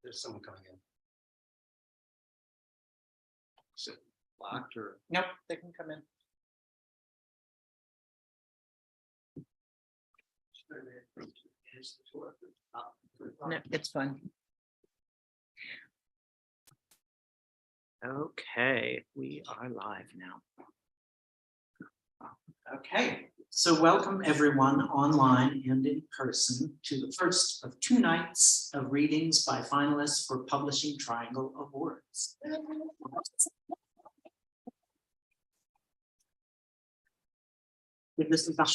There's someone coming in. Is it locked or? Nope, they can come in. No, it's fun. Okay, we are live now. Okay, so welcome everyone online and in person to the first of 2 nights of readings by finalists for Publishing Triangle Awards. This is a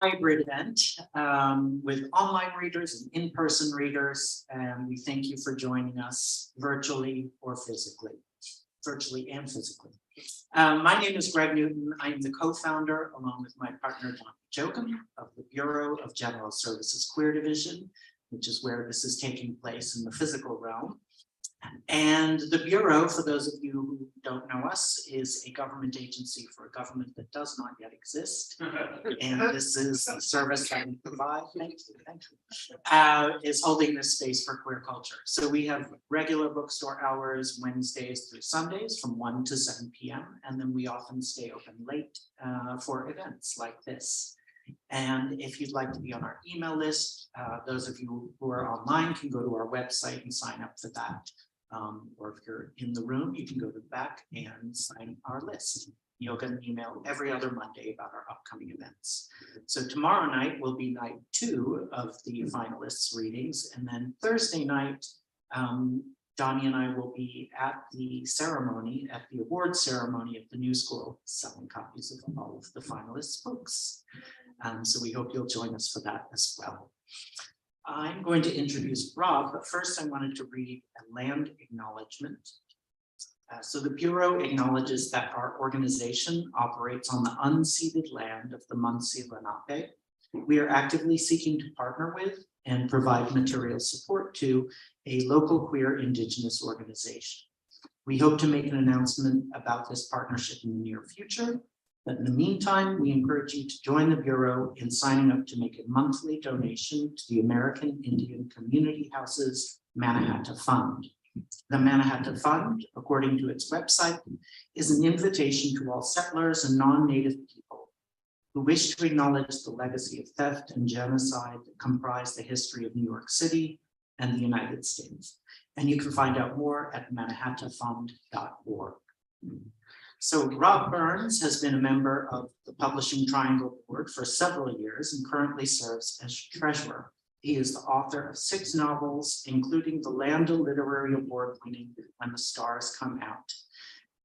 hybrid event with online readers and in-person readers, and we thank you for joining us virtually or physically, virtually and physically. My name is Greg Newton. I am the co-founder, along with my partner, Don Jochum, of the Bureau of General Services Queer Division, which is where this is taking place in the physical realm. And the Bureau, for those of you who don't know us, is a government agency for a government that does not yet exist. And this is the service that we provide, is holding this space for queer culture. So we have regular bookstore hours, Wednesdays through Sundays from 1 to 7 p.m. And then we often stay open late for events like this. And if you'd like to be on our email list, those of you who are online can go to our website and sign up for that. Or if you're in the room, you can go to the back and sign our list. You'll get an email every other Monday about our upcoming events. So tomorrow night will be night 2 of the finalists readings. And then Thursday night, Donnie and I will be at the ceremony, at the award ceremony at the New School, selling copies of all of the finalists' books. So we hope you'll join us for that as well. I'm going to introduce Rob, but first I wanted to read a land acknowledgement. So the Bureau acknowledges that our organization operates on the unceded land of the Munsee Lenape. We are actively seeking to partner with and provide material support to a local queer Indigenous organization. We hope to make an announcement about this partnership in the near future. But in the meantime, we encourage you to join the Bureau in signing up to make a monthly donation to the American Indian Community Houses Mannahatta Fund. The Mannahatta Fund, according to its website, is an invitation to all settlers and non-native people who wish to acknowledge the legacy of theft and genocide that comprise the history of New York City and the United States. And you can find out more at mannahattafund.org. So Rob Burns has been a member of the Publishing Triangle Board for several years and currently serves as treasurer. He is the author of 6 novels, including the Lambda Literary Award winning When the Stars Come Out.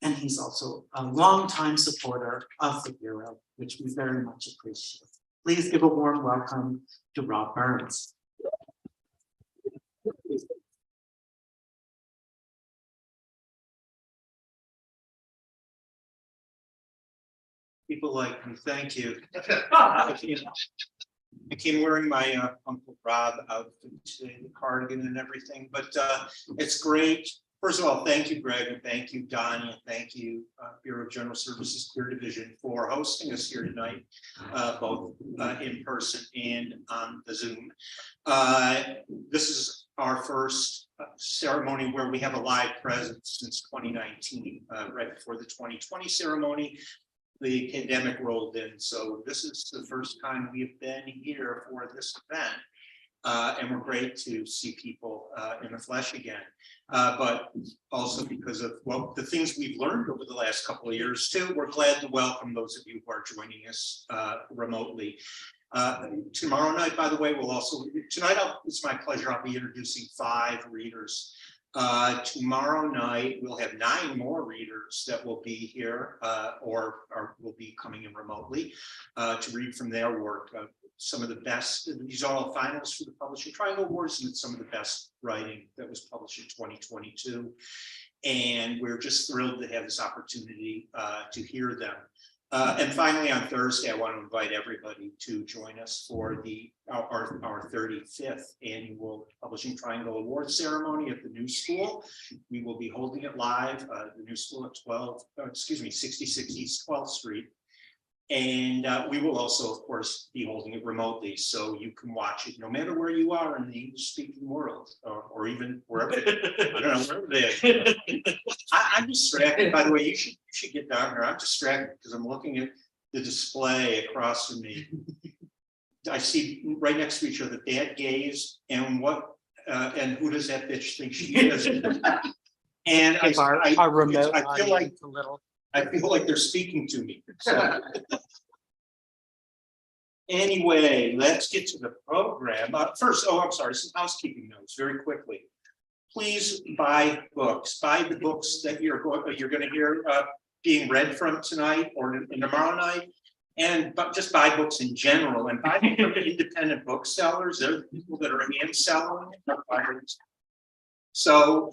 And he's also a longtime supporter of the Bureau, which we very much appreciate. Please give a warm welcome to Rob Burns. People like me, thank you. I came wearing my Uncle Rob outfit today, the cardigan and everything, but it's great. First of all, thank you, Greg, and thank you, Donnie, and thank you, Bureau of General Services Queer Division, for hosting us here tonight, both in person and on the Zoom. This is our first ceremony where we have a live presence since 2019, right before the 2020 ceremony. The pandemic rolled in, so this is the first time we have been here for this event, and we're great to see people in the flesh again, but also because of the things we've learned over the last couple of years too. We're glad to welcome those of you who are joining us remotely. Tomorrow night, by the way, it's my pleasure, I'll be introducing 5 readers. Tomorrow night, we'll have 9 more readers that will be here or will be coming in remotely to read from their work. Some of the best, these are all finalists for the Publishing Triangle Awards, and it's some of the best writing that was published in 2022. And we're just thrilled to have this opportunity to hear them. And finally, on Thursday, I want to invite everybody to join us for our 35th annual Publishing Triangle Awards ceremony at the New School. We will be holding it live, the New School at 66 East 12th Street. And we will also, of course, be holding it remotely, so you can watch it no matter where you are in the English-speaking world, or even wherever. I don't know, wherever they are. I'm distracted. By the way, you should get down here. I'm distracted because I'm looking at the display across from me. I see right next to each other, Dad Gaze, and who does that bitch think she is? And I feel like a little. I feel like they're speaking to me. So. Anyway, let's get to the program. First, I'm sorry, some housekeeping notes very quickly. Please buy books. Buy the books that you're going to hear being read from tonight or tomorrow night. But just buy books in general, and buy them from independent booksellers. They're the people that are hand selling. So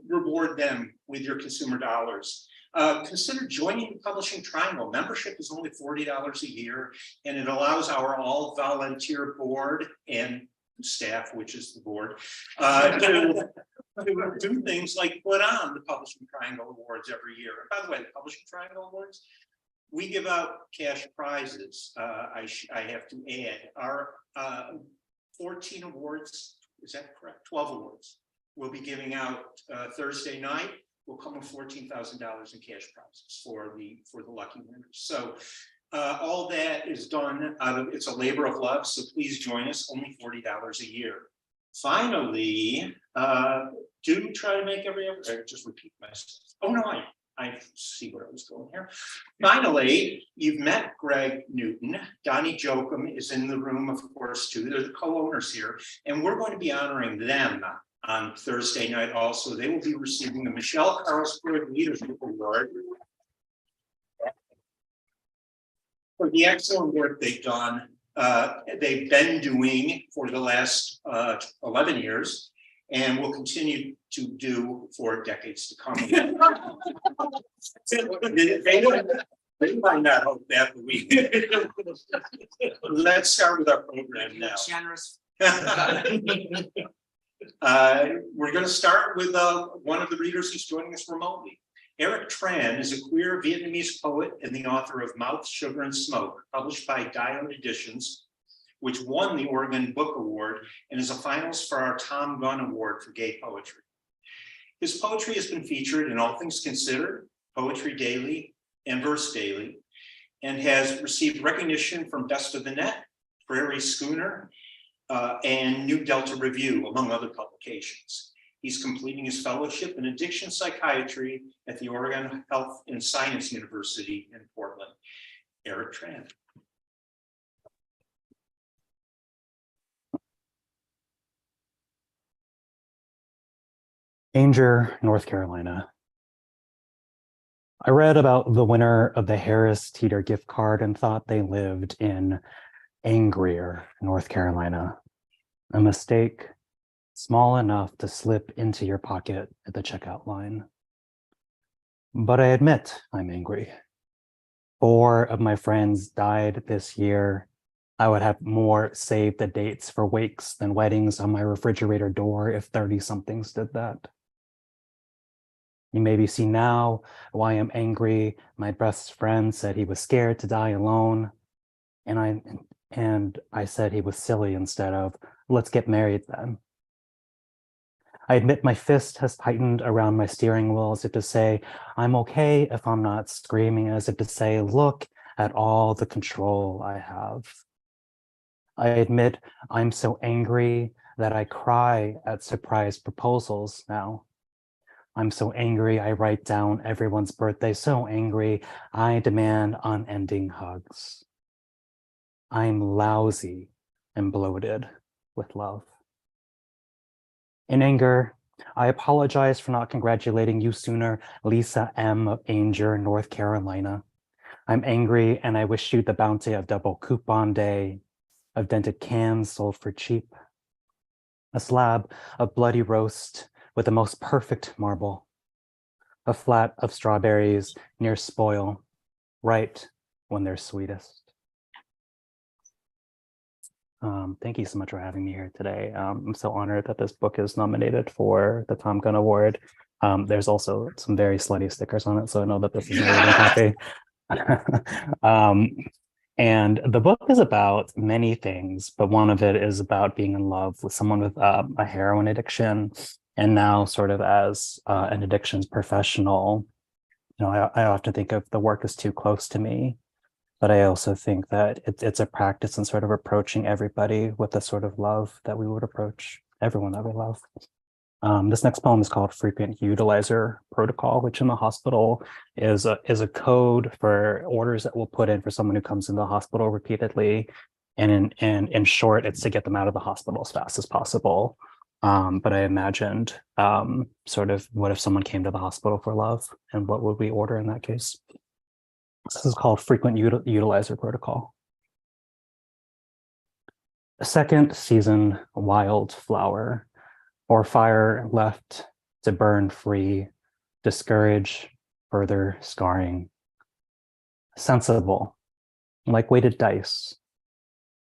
reward them with your consumer dollars. Consider joining the Publishing Triangle. Membership is only $40 a year, and it allows our all-volunteer board and staff, which is the board, to do things like put on the Publishing Triangle Awards every year. And by the way, the Publishing Triangle Awards, we give out cash prizes. I have to add our 14 awards. Is that correct? 12 awards. We'll be giving out Thursday night. Will come with $14,000 in cash prizes for the lucky winners. So all that is done out of, it's a labor of love. So please join us. Only $40 a year. Finally, do try to make just repeat myself. Oh no, I see where I was going here. Finally, you've met Greg Newton. Donnie Jokum is in the room, of course, too. They're the co-owners here, and we're going to be honoring them on Thursday night also. They will be receiving the Michelle Carlsberg Leadership Award for the excellent work they've done. They've been doing for the last 11 years and will continue to do for decades to come. They might not hope that, but we. Let's start with our program now. Generous. We're going to start with one of the readers who's joining us remotely. Eric Tran is a queer Vietnamese poet and the author of Mouth, Sugar, and Smoke, published by Dione Editions, which won the Oregon Book Award and is a finalist for our Tom Gunn Award for Gay Poetry. His poetry has been featured in All Things Considered, Poetry Daily, and Verse Daily, and has received recognition from Best of the Net, Prairie Schooner, and New Delta Review, among other publications. He's completing his fellowship in addiction psychiatry at the Oregon Health and Science University in Portland. Eric Tran. Ainger, North Carolina. I read about the winner of the Harris Teeter gift card and thought they lived in Angrier, North Carolina. A mistake small enough to slip into your pocket at the checkout line. But I admit I'm angry. 4 of my friends died this year. I would have more save the dates for wakes than weddings on my refrigerator door if 30-somethings did that. You maybe see now why I'm angry. My best friend said he was scared to die alone. And I said he was silly instead of, let's get married then. I admit my fist has tightened around my steering wheel as if to say, I'm okay if I'm not screaming, as if to say, look at all the control I have. I admit I'm so angry that I cry at surprise proposals now. I'm so angry I write down everyone's birthday, so angry I demand unending hugs. I'm lousy and bloated with love. In anger, I apologize for not congratulating you sooner, Lisa M. of Ainger, North Carolina. I'm angry and I wish you the bounty of double coupon day, of dented cans sold for cheap, a slab of bloody roast with the most perfect marble, a flat of strawberries near spoil, right when they're sweetest. Thank you so much for having me here today. I'm so honored that this book is nominated for the Tom Gunn Award. There's also some very slutty stickers on it, so I know that this is not even copy. um, and the book is about many things, but one of it is about being in love with someone with a heroin addiction. And now, sort of as an addictions professional, I often think of the work as too close to me, but I also think that it's a practice in sort of approaching everybody with the sort of love that we would approach everyone that we love. This next poem is called Frequent Utilizer Protocol, which in the hospital is a code for orders that we'll put in for someone who comes into the hospital repeatedly. And in short, it's to get them out of the hospital as fast as possible. But I imagined sort of what if someone came to the hospital for love, and what would we order in that case? This is called Frequent Utilizer Protocol. A second season wildflower, or fire left to burn free, discourage further scarring. Sensible, like weighted dice,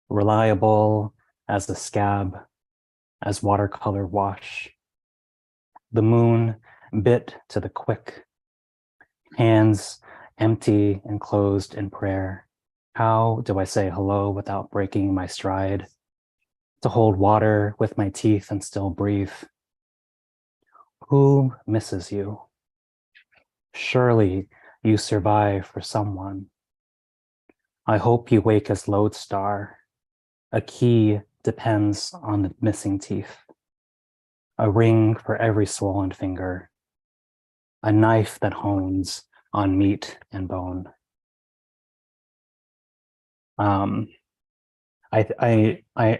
reliable as the scab, as watercolor wash. The moon bit to the quick, hands empty and closed in prayer. How do I say hello without breaking my stride? To hold water with my teeth and still breathe. Who misses you? Surely you survive for someone. I hope you wake as lodestar. A key depends on the missing teeth. A ring for every swollen finger. A knife that hones on meat and bone. I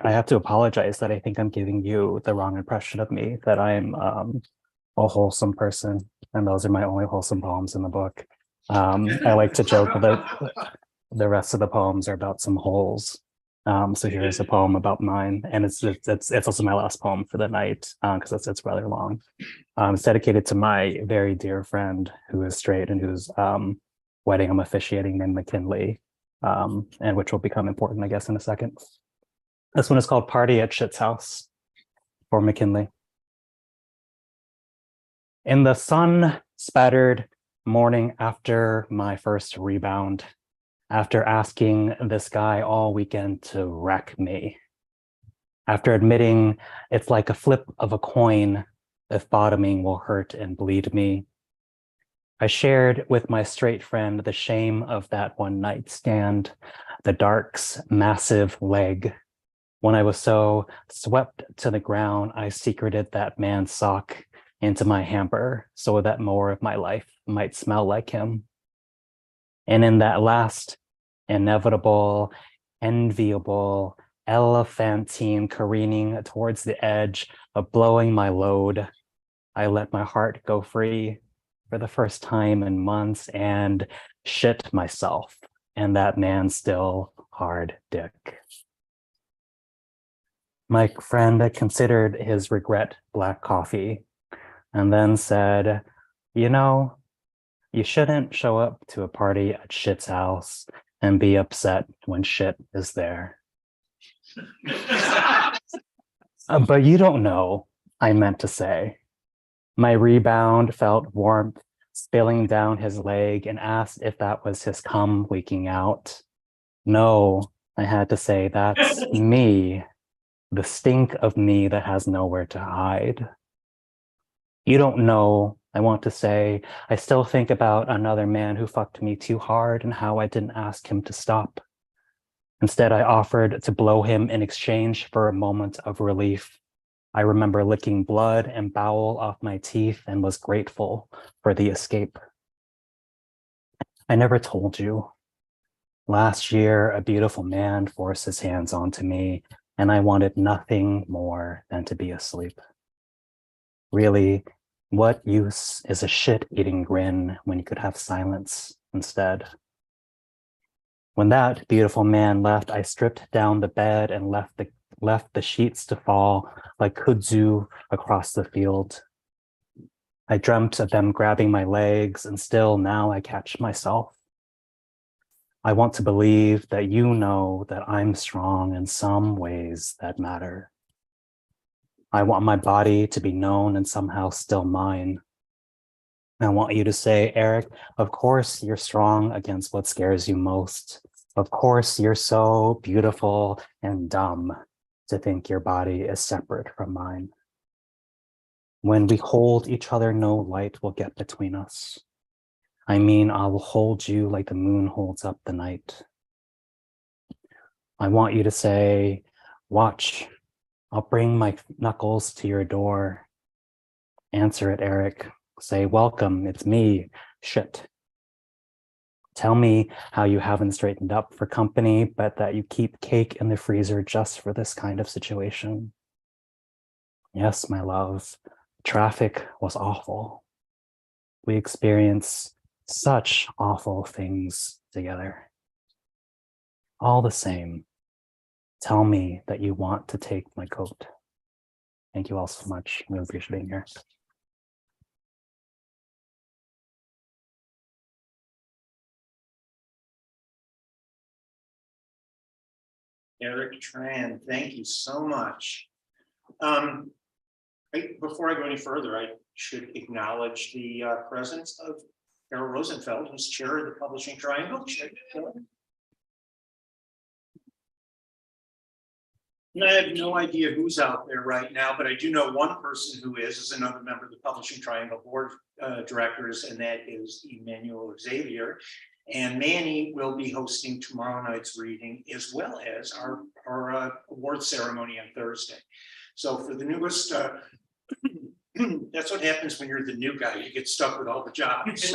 have to apologize that I think I'm giving you the wrong impression of me, that I'm a wholesome person, and those are my only wholesome poems in the book. I like to joke that the rest of the poems are about some holes. So here's a poem about mine, and it's also my last poem for the night because it's rather long. It's dedicated to my very dear friend who is straight and whose wedding I'm officiating named McKinley. And which will become important, I guess, in a second. This one is called Party at Shit's House for McKinley. In the sun-spattered morning after my first rebound, after asking this guy all weekend to wreck me, after admitting it's like a flip of a coin if bottoming will hurt and bleed me, I shared with my straight friend the shame of that one night stand, the dark's massive leg. When I was so swept to the ground, I secreted that man's sock into my hamper so that more of my life might smell like him. And in that last inevitable, enviable, elephantine careening towards the edge of blowing my load, I let my heart go free for the first time in months and shit myself, and that man's still hard dick. My friend considered his regret black coffee and then said, you know, you shouldn't show up to a party at shit's house and be upset when shit is there. But you don't know, I meant to say. My rebound felt warmth spilling down his leg and asked if that was his cum leaking out. No, I had to say, that's me, the stink of me that has nowhere to hide. You don't know, I want to say, I still think about another man who fucked me too hard and how I didn't ask him to stop. Instead, I offered to blow him in exchange for a moment of relief. I remember licking blood and bowel off my teeth and was grateful for the escape. I never told you. Last year, a beautiful man forced his hands onto me, and I wanted nothing more than to be asleep. Really, what use is a shit-eating grin when you could have silence instead? When that beautiful man left, I stripped down the bed and left the sheets to fall like kudzu across the field. I dreamt of them grabbing my legs, and still now I catch myself. I want to believe that you know that I'm strong in some ways that matter. I want my body to be known and somehow still mine. I want you to say, Eric, of course you're strong against what scares you most. Of course you're so beautiful and dumb to think your body is separate from mine. When we hold each other, no light will get between us. I mean, I will hold you like the moon holds up the night. I want you to say, watch, I'll bring my knuckles to your door. Answer it, Eric. Say, welcome, it's me, shit. Tell me how you haven't straightened up for company, but that you keep cake in the freezer just for this kind of situation. Yes, my love, traffic was awful. We experienced such awful things together. All the same, tell me that you want to take my coat. Thank you all so much. I really appreciate being here. Eric Tran, thank you so much. Before I go any further, I should acknowledge the presence of Carol Rosenfeld, who's chair of the Publishing Triangle. And I have no idea who's out there right now, but I do know one person who is another member of the Publishing Triangle board directors, and that is Emmanuel Xavier. And Manny will be hosting tomorrow night's reading, as well as our award ceremony on Thursday. So for the newest, that's what happens when you're the new guy, you get stuck with all the jobs.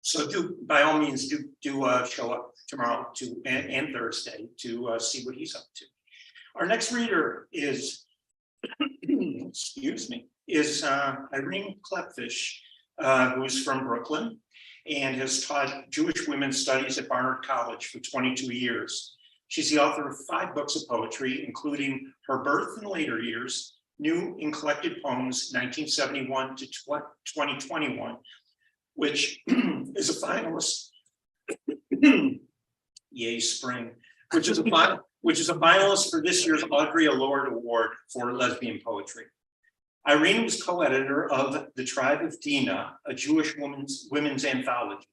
So do, by all means, do show up tomorrow and Thursday to see what he's up to. Our next reader is, excuse me, is Irene Klepfish, who's from Brooklyn and has taught Jewish women's studies at Barnard College for 22 years. She's the author of 5 books of poetry, including Her Birth and Later Years, New and Collected Poems, 1971 to 2021, which is a finalist, yay spring, which is a finalist for this year's Audrey Allard Award for lesbian poetry. Irene was co-editor of The Tribe of Dinah, a Jewish women's anthology.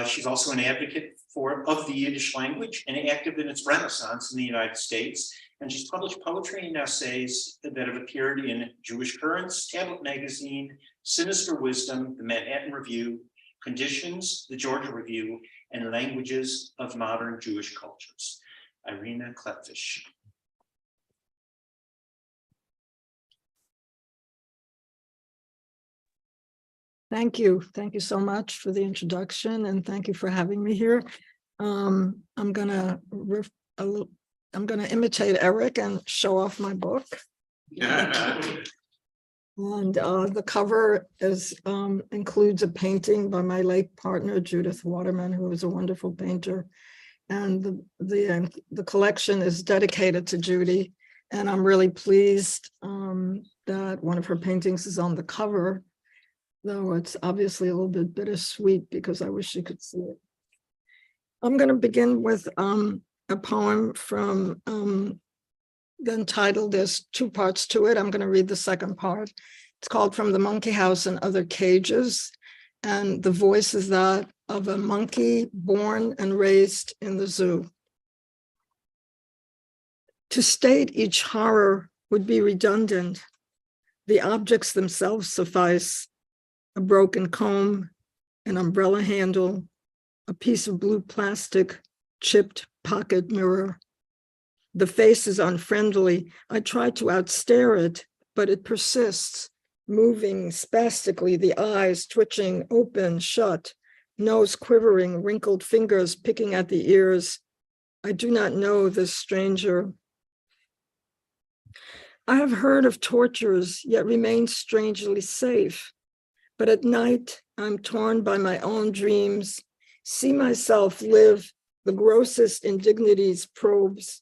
She's also an advocate of the Yiddish language and active in its renaissance in the United States. And she's published poetry and essays that have appeared in Jewish Currents, Tablet Magazine, Sinister Wisdom, the Manhattan Review, Conditions, the Georgia Review, and Languages of Modern Jewish Cultures. Irina Klepfish. Thank you. Thank you so much for the introduction, and thank you for having me here. I'm gonna imitate Eric and show off my book. And the cover includes a painting by my late partner Judith Waterman, who was a wonderful painter. And the collection is dedicated to Judy. And I'm really pleased that one of her paintings is on the cover, though it's obviously a little bit bittersweet because I wish you could see it. I'm going to begin with a poem from then titled, there's 2 parts to it. I'm going to read the second part. It's called From the Monkey House and Other Cages. And the voice is that of a monkey born and raised in the zoo. To state each horror would be redundant. The objects themselves suffice: a broken comb, an umbrella handle, a piece of blue plastic, chipped pocket mirror. The face is unfriendly. I try to outstare it, but it persists, moving spastically, the eyes twitching open, shut, nose quivering, wrinkled fingers picking at the ears. I do not know this stranger. I have heard of tortures, yet remain strangely safe. But at night, I'm torn by my own dreams, see myself live the grossest indignities probes,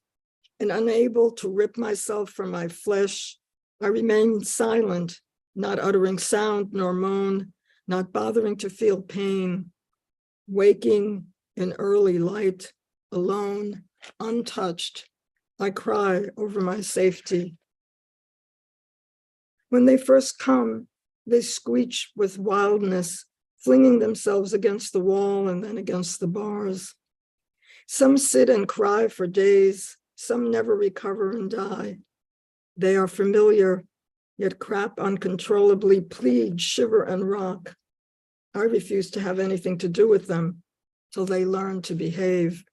and unable to rip myself from my flesh, I remain silent, not uttering sound nor moan, not bothering to feel pain, waking in early light, alone, untouched, I cry over my safety. When they first come, They screech with wildness, flinging themselves against the wall and then against the bars. Some sit and cry for days, some never recover and die. They are familiar, yet crap uncontrollably, plead, shiver, and rock. I refuse to have anything to do with them till they learn to behave.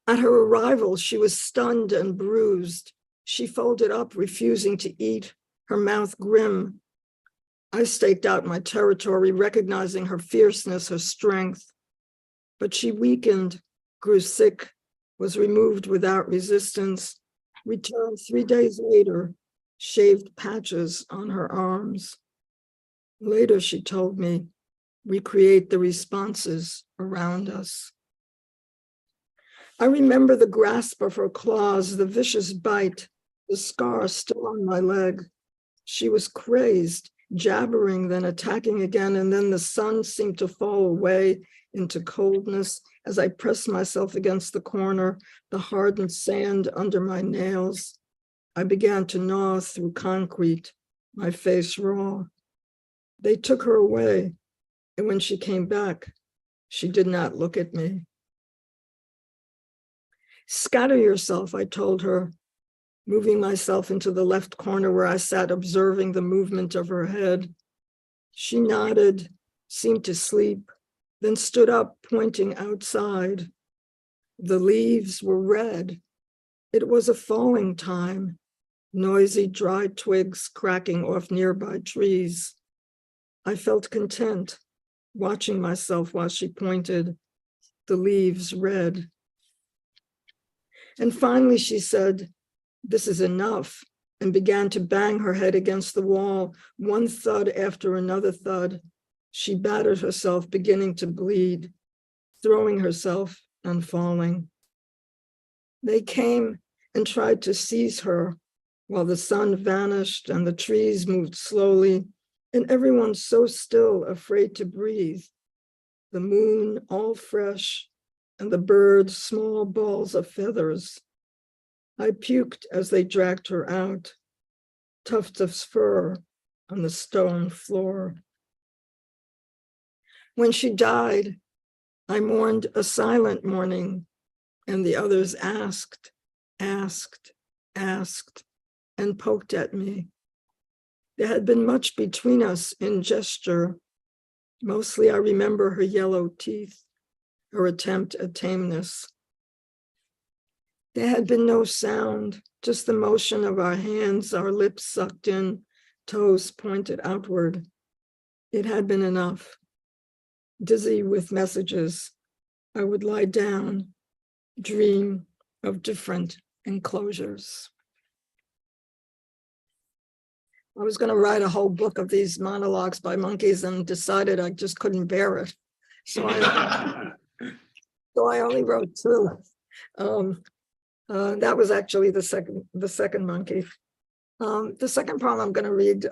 At her arrival, she was stunned and bruised. She folded up, refusing to eat, her mouth grim. I staked out my territory, recognizing her fierceness, her strength. But she weakened, grew sick, was removed without resistance, returned 3 days later, shaved patches on her arms. Later, she told me, we create the responses around us. I remember the grasp of her claws, the vicious bite, the scar still on my leg. She was crazed, jabbering, then attacking again, and then the sun seemed to fall away into coldness as I pressed myself against the corner, the hardened sand under my nails. I began to gnaw through concrete, my face raw. They took her away, and when she came back, she did not look at me. Scatter yourself, I told her, moving myself into the left corner where I sat observing the movement of her head. She nodded, seemed to sleep, then stood up, pointing outside. The leaves were red. It was a falling time, noisy dry twigs cracking off nearby trees. I felt content, watching myself while she pointed, the leaves red. And finally she said, "This is enough," and began to bang her head against the wall, one thud after another thud. She battered herself, beginning to bleed, throwing herself and falling. They came and tried to seize her while the sun vanished and the trees moved slowly, and everyone so still, afraid to breathe. The moon all fresh, and the birds small balls of feathers. I puked as they dragged her out, tufts of fur on the stone floor. When she died, I mourned a silent mourning, and the others asked, and poked at me. There had been much between us in gesture. Mostly I remember her yellow teeth, her attempt at tameness. There had been no sound, just the motion of our hands, our lips sucked in, toes pointed outward. It had been enough. Dizzy with messages, I would lie down, dream of different enclosures. I was going to write a whole book of these monologues by monkeys and decided I just couldn't bear it. So I only wrote 2. That was actually the second monkey. The second poem I'm going to read,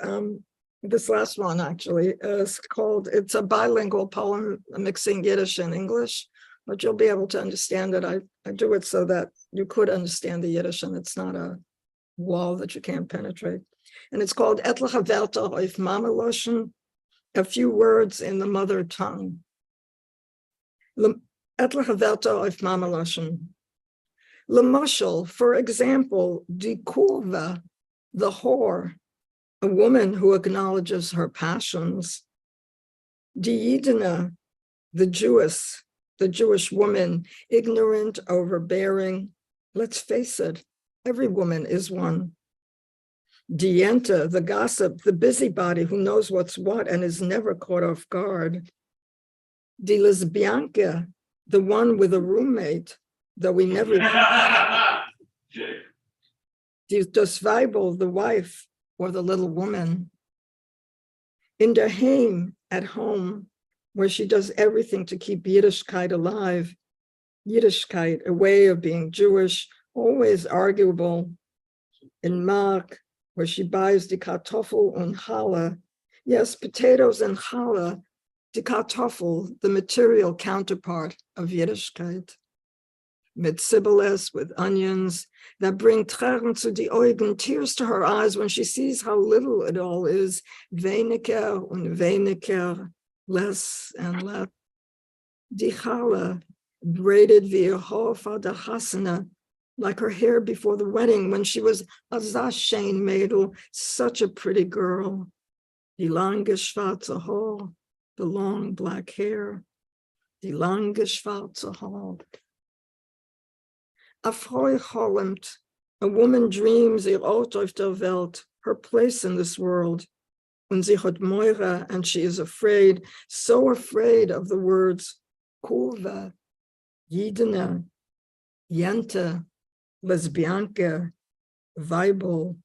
this last one actually, is called, it's a bilingual poem mixing Yiddish and English, but you'll be able to understand it. I do it so that you could understand the Yiddish and it's not a wall that you can't penetrate. And it's called Etliche Wörter auf Mammeloschen, a few words in the mother tongue. Etliche Wörter auf Mammeloschen. L'moshel, for example, die kurva, the whore, a woman who acknowledges her passions. Die Yidina, the Jewish woman, ignorant, overbearing. Let's face it, every woman is one. Dienta, the gossip, the busybody who knows what's what and is never caught off guard. Die Lesbianke, the one with a roommate, though we never. Das Weibel, the wife, or the little woman. In der Heim, at home, where she does everything to keep Yiddishkeit alive. Yiddishkeit, a way of being Jewish, always arguable. In Mark, where she buys die Kartoffel und Challah. Yes, potatoes and challah, die Kartoffel, the material counterpart of Yiddishkeit. mit Sibboleth, with onions, that bring Tränen zu die Augen, tears to her eyes when she sees how little it all is, weniger und weniger, less and less. Die Chala, braided wie ihr Haar vor der Hasana, like her hair before the wedding when she was a Zashain Mädel, such a pretty girl. Die lange schwarze Haar, the long black hair, die lange schwarze Haar. A Frau träumt, a woman dreams ihr Ort auf der Welt, her place in this world. Und sie hat Moira, and she is afraid, so afraid of the words kurva, jidene, jente, lesbianke, weibel.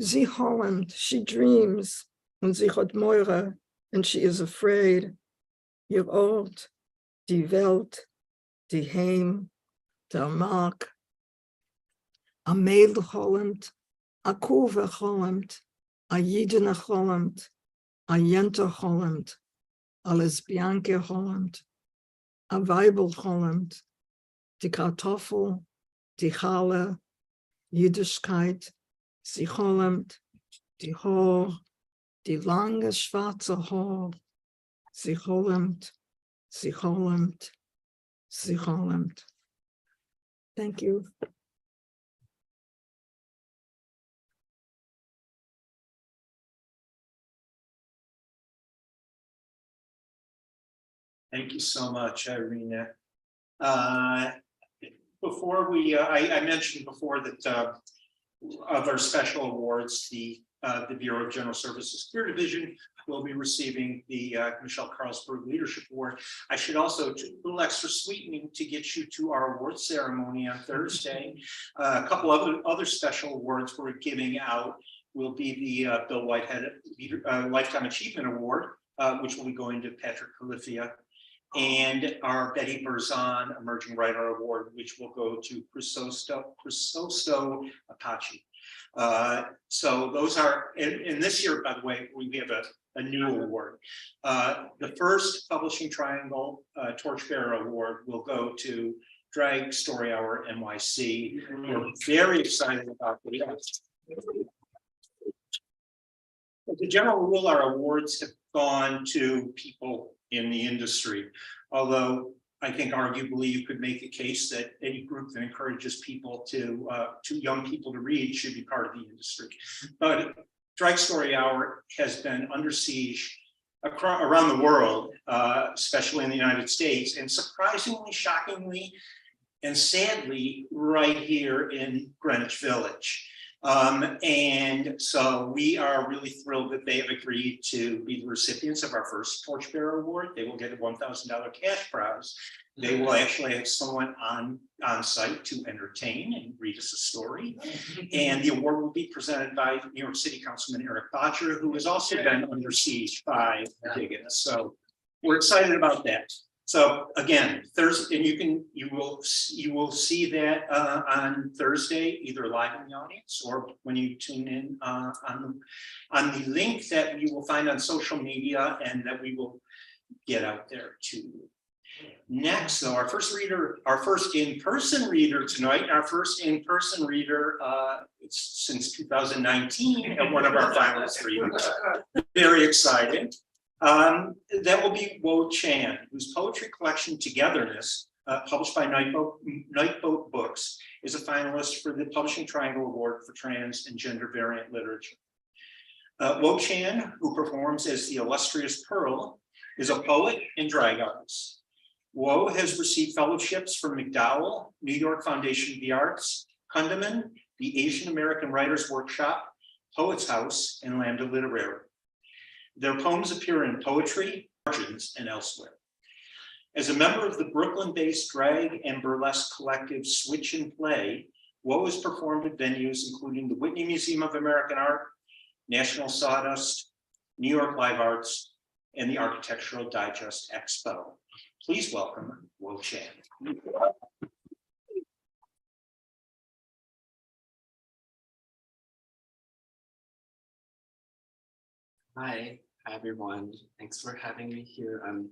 Sie träumt, she dreams, und sie hat Moira, and she is afraid. Ihr Ort, die Welt, die Heim, der Mark. A Mädel träumt, a Kurve träumt, a Jidene träumt, a Jente träumt, a Lesbianke träumt, a Weibel träumt, die Kartoffel, die Chala, Jüdischkeit, sie träumt, die Haar, die lange schwarze Haar, sie träumt, sie träumt, sie träumt. Thank you. Thank you so much, Irina. Before we, I mentioned before that of our special awards, the Bureau of General Services Career Division will be receiving the Michelle Carlsberg Leadership Award. I should also do a little extra sweetening to get you to our award ceremony on Thursday. A couple other special awards we're giving out will be the Bill Whitehead Lifetime Achievement Award, which will be going to Patrick Califia, and our Betty Berzon Emerging Writer Award, which will go to Chrysosto Apache. So those are, and this year, by the way, we have a new award. The first Publishing Triangle Torchbearer Award will go to Drag Story Hour NYC. We're very excited about this. As a general rule, our awards have gone to people in the industry, although I think arguably you could make a case that any group that encourages people to young people to read should be part of the industry. But Drag Story Hour has been under siege around the world, especially in the United States, and surprisingly, shockingly, and sadly, right here in Greenwich Village. And so we are really thrilled that they have agreed to be the recipients of our first Torchbearer Award. They will get a $1,000 cash prize. They will actually have someone on site to entertain and read us a story. And the award will be presented by New York City Councilman Eric Botcher, who has also been under siege by Diggins. So we're excited about that. So again, Thursday, and you will see that on Thursday, either live in the audience or when you tune in on the link that you will find on social media and that we will get out there to you. Next, though, our first in-person reader tonight, since 2019 at one of our finalist readings. Very excited. That will be Wo Chan, whose poetry collection Togetherness, published by Nightboat Books, is a finalist for the Publishing Triangle Award for Trans and Gender Variant Literature. Wo Chan, who performs as the illustrious Pearl, is a poet and drag artist. Wo has received fellowships from McDowell, New York Foundation of the Arts, Kundiman, the Asian American Writers Workshop, Poets House, and Lambda Literary. Their poems appear in Poetry, Margins, and elsewhere. As a member of the Brooklyn-based drag and burlesque collective Switch and Play, Wo has performed at venues including the Whitney Museum of American Art, National Sawdust, New York Live Arts, and the Architectural Digest Expo. Please welcome Wo Chan. Hi everyone. Thanks for having me here. I'm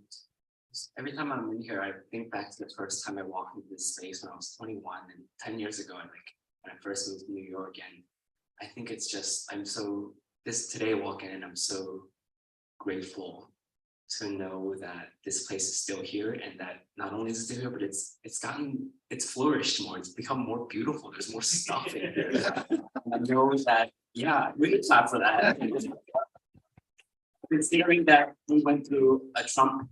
Every time I'm in here, I think back to the first time I walked into this space when I was 21 and 10 years ago, and like when I first moved to New York. And I think it's just, today I walk in and I'm so grateful to know that this place is still here, and that not only is it still here, but it's flourished more. It's become more beautiful. There's more stuff in here. And I know that, yeah, we can clap for that. Considering that we went through a Trump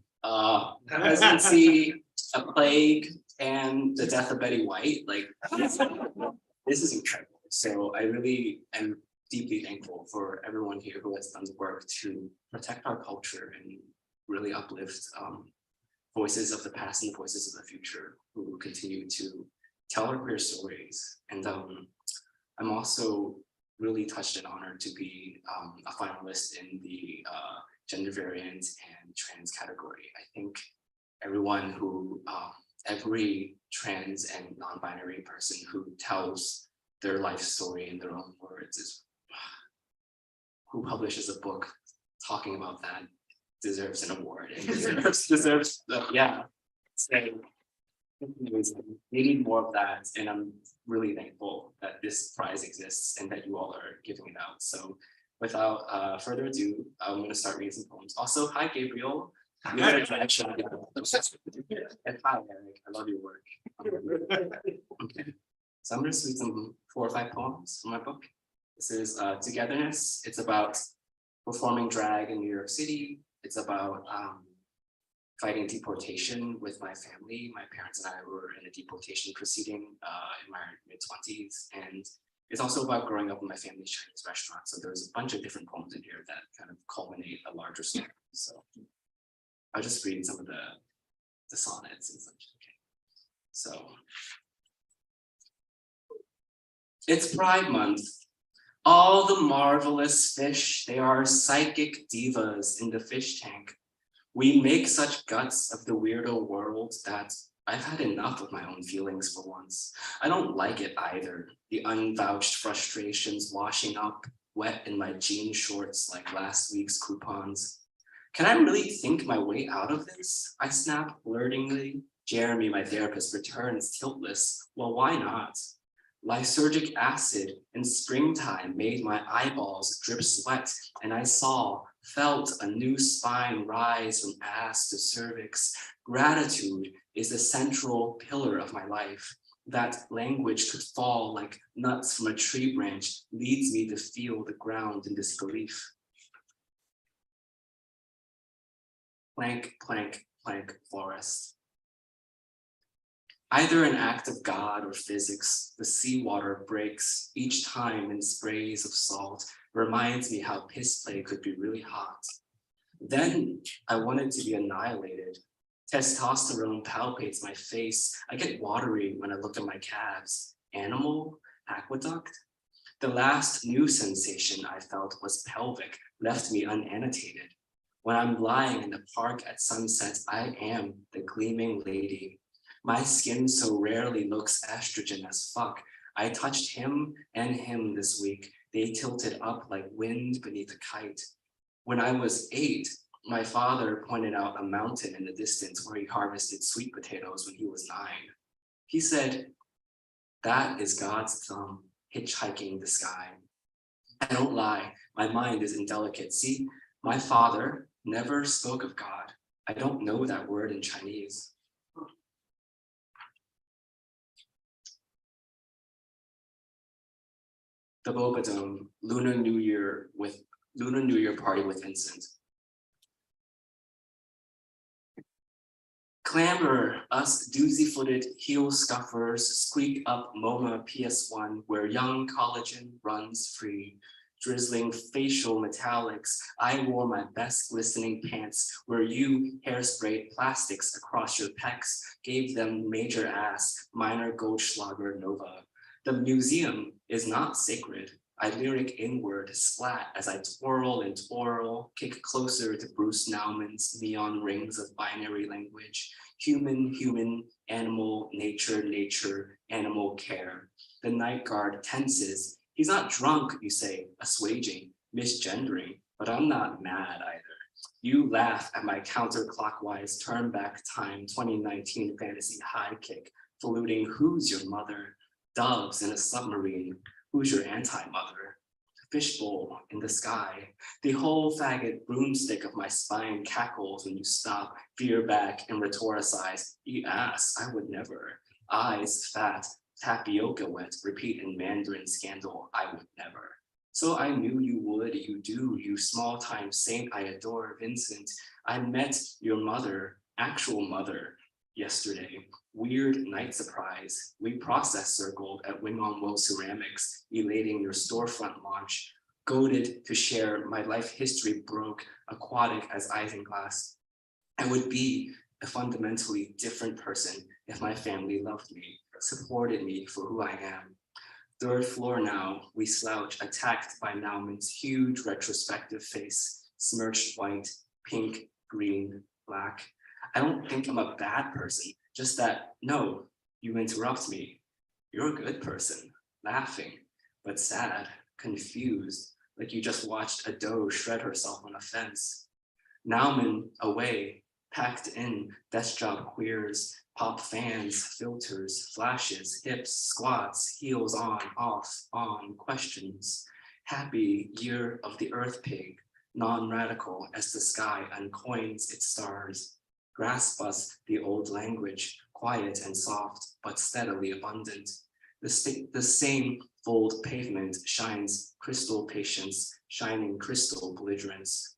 presidency, a plague, and the death of Betty White, like this is incredible. So I really am deeply thankful for everyone here who has done the work to protect our culture and really uplift voices of the past and the voices of the future who continue to tell our queer stories. And I'm also really touched and honored to be a finalist in the gender variant and trans category. I think everyone who, every trans and non-binary person who tells their life story in their own words who publishes a book talking about that deserves an award and deserves yeah. So we need more of that, and I'm really thankful that this prize exists and that you all are giving it out. So without further ado, I'm going to start reading some poems. Also, hi Gabriel. You got a direction. And hi Eric, I love your work. Okay. So I'm going to read some 4 or 5 poems from my book. This is Togetherness. It's about performing drag in New York City. It's about fighting deportation with my family. My parents and I were in a deportation proceeding in my mid-20s. And it's also about growing up in my family's Chinese restaurant. So there's a bunch of different poems in here that kind of culminate a larger story. So I'll just read some of the sonnets and such. Okay. So it's Pride Month. All the marvelous fish, they are psychic divas in the fish tank. We make such guts of the weirdo world that I've had enough of my own feelings for once. I don't like it either. The unvouched frustrations washing up wet in my jean shorts like last week's coupons. Can I really think my way out of this? I snap blurtingly. Jeremy, my therapist, returns tiltless. Well, why not? Lysergic acid in springtime made my eyeballs drip sweat, and I felt a new spine rise from ass to cervix. Gratitude is the central pillar of my life. That language could fall like nuts from a tree branch leads me to feel the ground in disbelief. Plank, plank, plank, forest. Either an act of God or physics, the seawater breaks each time in sprays of salt, reminds me how piss play could be really hot. Then I wanted to be annihilated. Testosterone palpates my face. I get watery when I look at my calves. Animal? Aqueduct? The last new sensation I felt was pelvic, left me unannotated. When I'm lying in the park at sunset, I am the gleaming lady. My skin so rarely looks estrogen as fuck. I touched him and him this week. They tilted up like wind beneath a kite. When I was 8, my father pointed out a mountain in the distance where he harvested sweet potatoes when he was 9. He said, "That is God's thumb hitchhiking the sky." I don't lie, my mind is indelicate. See, my father never spoke of God. I don't know that word in Chinese. The Bobadome, Lunar New Year party with Vincent. Clamber, us doozy-footed heel scuffers squeak up MoMA PS1 where young collagen runs free. Drizzling facial metallics, I wore my best glistening pants where you hairsprayed plastics across your pecs, gave them major ass, minor Goldschlager Nova. The museum is not sacred. I lyric inward, splat as I twirl and twirl, kick closer to Bruce Naumann's neon rings of binary language. Human, human, animal, nature, nature, animal care. The night guard tenses. He's not drunk, you say, assuaging, misgendering, but I'm not mad either. You laugh at my counterclockwise turn back time 2019 fantasy high kick, fluting who's your mother, doves in a submarine, who's your anti-mother, fishbowl in the sky, the whole faggot broomstick of my spine cackles when you stop, veer back and rhetoricize, eat ass, I would never, eyes fat, tapioca wet, repeat in Mandarin scandal, I would never. So I knew you would, you do, you small time saint I adore, Vincent. I met your mother, actual mother, yesterday. Weird night surprise. We process circled at Wing on Woe Ceramics, elating your storefront launch. Goaded to share my life history broke, aquatic as isinglass. I would be a fundamentally different person if my family loved me, supported me for who I am. Third floor now, we slouch, attacked by Nauman's huge retrospective face, smirched white, pink, green, black. I don't think I'm a bad person, just that, no, you interrupt me. You're a good person, laughing, but sad, confused, like you just watched a doe shred herself on a fence. Nauman away, packed in, desk job queers, pop fans, filters, flashes, hips, squats, heels on, off, on, questions. Happy year of the earth pig, non-radical as the sky uncoins its stars. Grasp us the old language, quiet and soft, but steadily abundant. The same fold pavement shines crystal patience, shining crystal belligerence.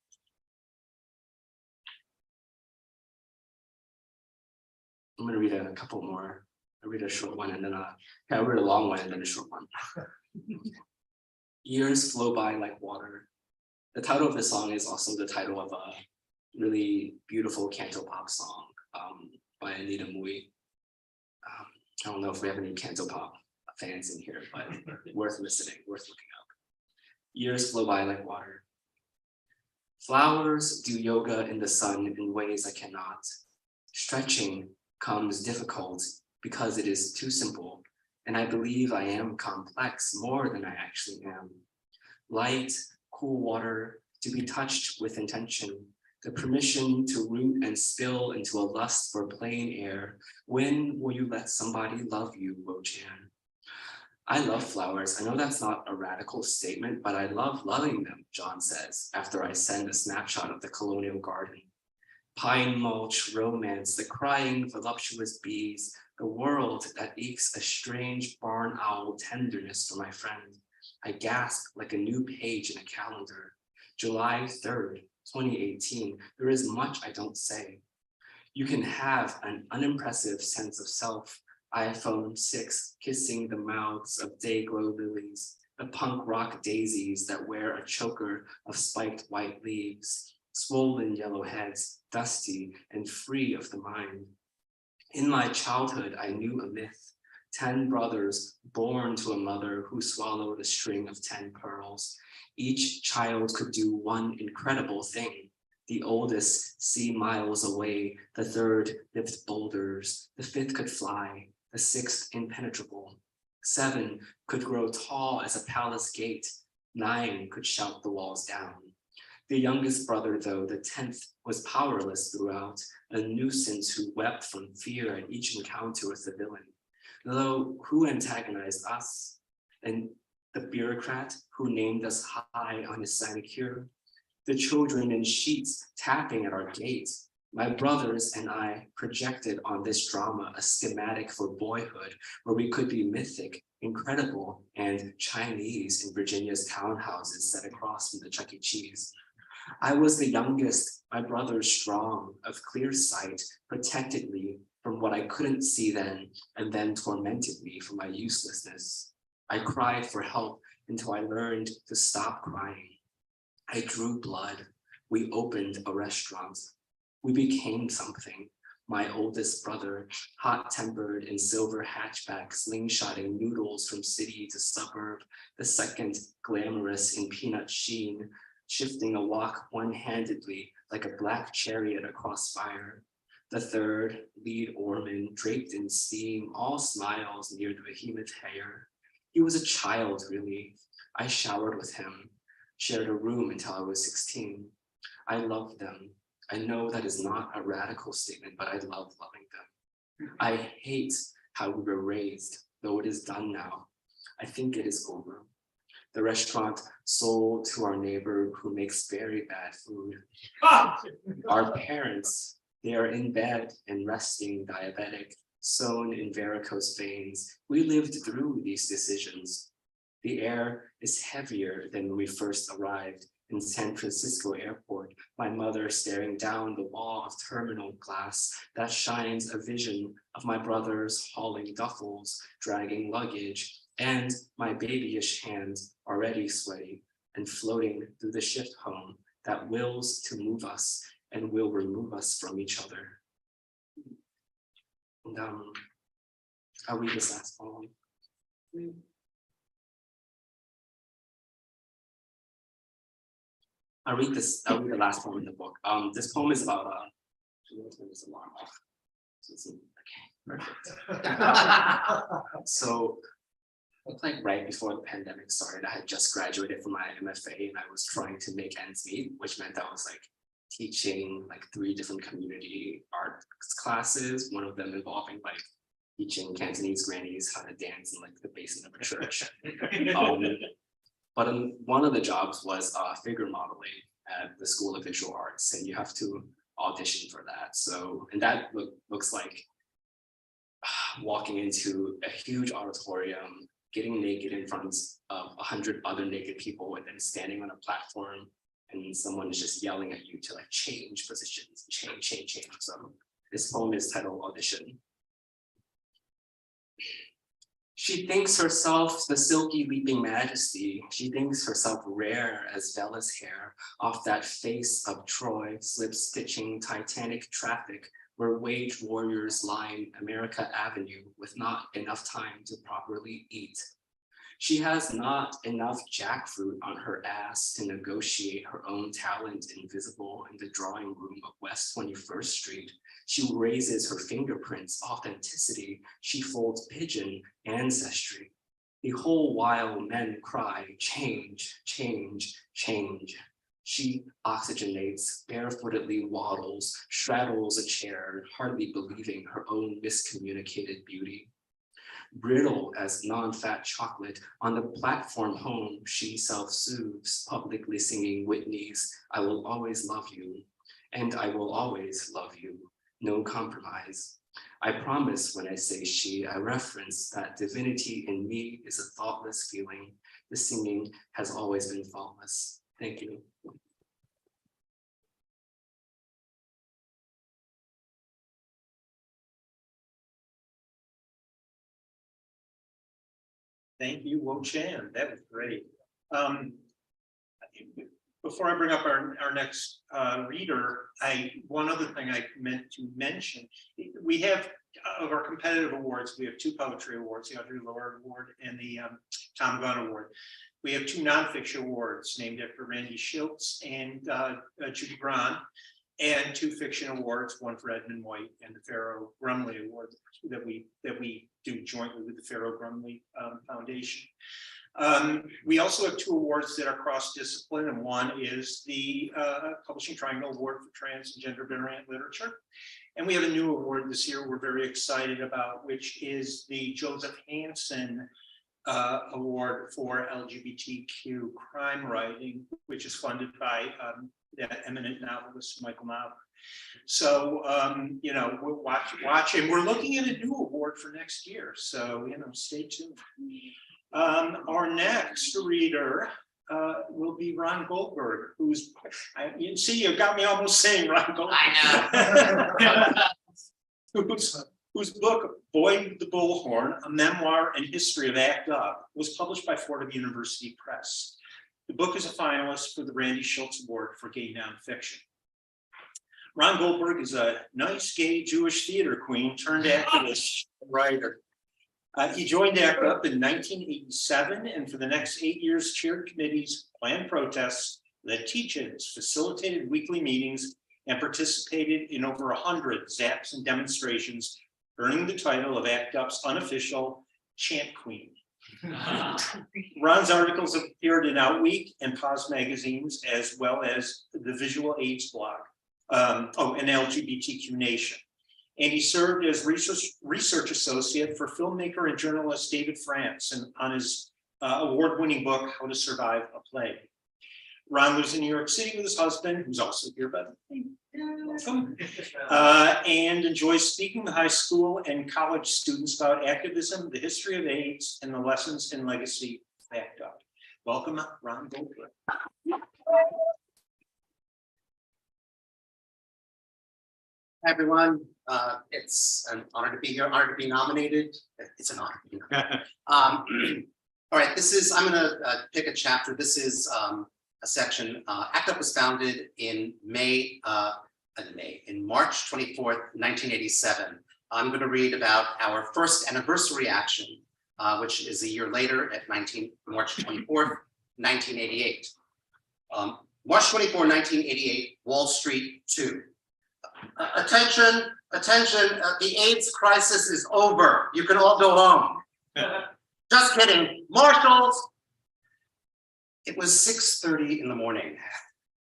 I'm gonna read a couple more. I'll read a short one and then I'll read a long one and then a short one. Years flow by like water. The title of the song is also the title of a really beautiful canto pop song by Anita Mui. I don't know if we have any canto pop fans in here, but worth listening, worth looking up. Years flow by like water. Flowers do yoga in the sun in ways I cannot. Stretching comes difficult because it is too simple, and I believe I am complex more than I actually am. Light, cool water, to be touched with intention, the permission to root and spill into a lust for plain air. When will you let somebody love you, Wo-chan? I love flowers. I know that's not a radical statement, but I love loving them, John says, after I send a snapshot of the colonial garden. Pine mulch, romance, the crying voluptuous bees, the world that ekes a strange barn owl tenderness for my friend. I gasp like a new page in a calendar. July 3rd, 2018, there is much I don't say. You can have an unimpressive sense of self. iPhone 6 kissing the mouths of day-glow lilies, the punk rock daisies that wear a choker of spiked white leaves, swollen yellow heads, dusty and free of the mind. In my childhood, I knew a myth, 10 brothers born to a mother who swallowed a string of 10 pearls. Each child could do one incredible thing. The oldest see miles away, the third lift boulders, the fifth could fly, the sixth impenetrable. 7 could grow tall as a palace gate, 9 could shout the walls down. The youngest brother, though, the 10th, was powerless throughout, a nuisance who wept from fear at each encounter with the villain. Though who antagonized us? And the bureaucrat who named us high on his sinecure? The children in sheets tapping at our gate. My brothers and I projected on this drama a schematic for boyhood where we could be mythic, incredible, and Chinese in Virginia's townhouses set across from the Chuck E. Cheese. I was the youngest, my brother strong, of clear sight, protected me from what I couldn't see then, and then tormented me for my uselessness. I cried for help until I learned to stop crying. I drew blood. We opened a restaurant. We became something. My oldest brother, hot-tempered in silver hatchback, slingshotting noodles from city to suburb. The second, glamorous in peanut sheen, shifting a walk one-handedly like a black chariot across fire. The third, lead oarman, draped in steam, all smiles near the behemoth hair. He was a child, really. I showered with him, shared a room until I was 16. I love them. I know that is not a radical statement, but I love loving them. I hate how we were raised, though it is done now. I think it is over. The restaurant sold to our neighbor who makes very bad food. Our parents, they are in bed and resting, diabetic, sewn in varicose veins. We lived through these decisions. The air is heavier than when we first arrived in San Francisco airport, my mother staring down the wall of terminal glass that shines a vision of my brothers hauling duffels, dragging luggage, and my babyish hands already sweaty and floating through the shift home that wills to move us and will remove us from each other. And I'll read this last poem. I'll read the last poem in the book. This poem is about this alarm off. Okay, perfect. So like right before the pandemic started, I had just graduated from my MFA and I was trying to make ends meet, which meant I was like teaching like 3 different community arts classes, one of them involving like teaching Cantonese grannies how to dance in like the basement of a church. But one of the jobs was figure modeling at the School of Visual Arts, and you have to audition for that. So, and that looks like walking into a huge auditorium, getting naked in front of 100 other naked people, and then standing on a platform, and someone is just yelling at you to like change positions, change. So this poem is titled Audition. She thinks herself the silky leaping majesty. She thinks herself rare as Bella's hair off that face of Troy, slip stitching Titanic traffic where wage warriors line America Avenue with not enough time to properly eat. She has not enough jackfruit on her ass to negotiate her own talent invisible in the drawing room of West 21st Street. She raises her fingerprints, authenticity. She folds pigeon, ancestry. The whole while men cry, change, change, change. She oxygenates, barefootedly waddles, straddles a chair, hardly believing her own miscommunicated beauty. Brittle as non-fat chocolate, on the platform home, she self-soothes, publicly singing Whitney's I Will Always Love You, and I Will Always Love You, no compromise. I promise when I say she, I reference that divinity in me is a thoughtless feeling. The singing has always been faultless. Thank you. Thank you, Wo Chan. That was great. Before I bring up our next reader, one other thing I meant to mention, we have of our competitive awards, we have 2 poetry awards, the Audrey Lorde Award and the Tom Gunn Award. We have 2 nonfiction awards named after Randy Schiltz and Judy Braun, and 2 fiction awards, one for Edmund White and the Pharaoh Grumley Award that we do jointly with the Pharaoh Grumley Foundation. We also have 2 awards that are cross-discipline, and one is the Publishing Triangle Award for Trans and Gender Variant Literature. And we have a new award this year we're very excited about, which is the Joseph Hansen Award for LGBTQ crime writing, which is funded by the eminent novelist Michael Knopf. So, you know, we'll watch, and we're looking at a new award for next year. So, you know, stay tuned. Our next reader will be Ron Goldberg, who's, you see, you got me almost saying Ron Goldberg. I know. whose book, Boyd the Bullhorn, A Memoir and History of ACT UP, was published by Fordham University Press. The book is a finalist for the Randy Schiltz Award for Gay Nonfiction. Ron Goldberg is a nice gay Jewish theater queen turned activist and writer. He joined ACT UP in 1987 and for the next 8 years chaired committees, planned protests, led teach-ins, facilitated weekly meetings, and participated in over 100 zaps and demonstrations, earning the title of ACT UP's unofficial chant queen. Ron's articles have appeared in Outweek and Pause magazines, as well as the Visual AIDS blog, and LGBTQ Nation. And he served as research associate for filmmaker and journalist David France and on his award-winning book, How to Survive a Plague. Ron lives in New York City with his husband, who's also here, by the way. Welcome. And enjoys speaking to high school and college students about activism, the history of AIDS, and the lessons and legacy of ACT UP. Welcome, Ron Goldberg. Hi, everyone. It's an honor to be here, honor to be nominated. It's an honor to be nominated. All right, I'm going to pick a chapter. This is a section. ACT UP was founded in March 24th, 1987. I'm going to read about our first anniversary action, which is a year later at March 24th, 1988. March 24, 1988, Wall Street 2. Attention, the AIDS crisis is over. You can all go home. Just kidding, marshals. It was 6:30 in the morning.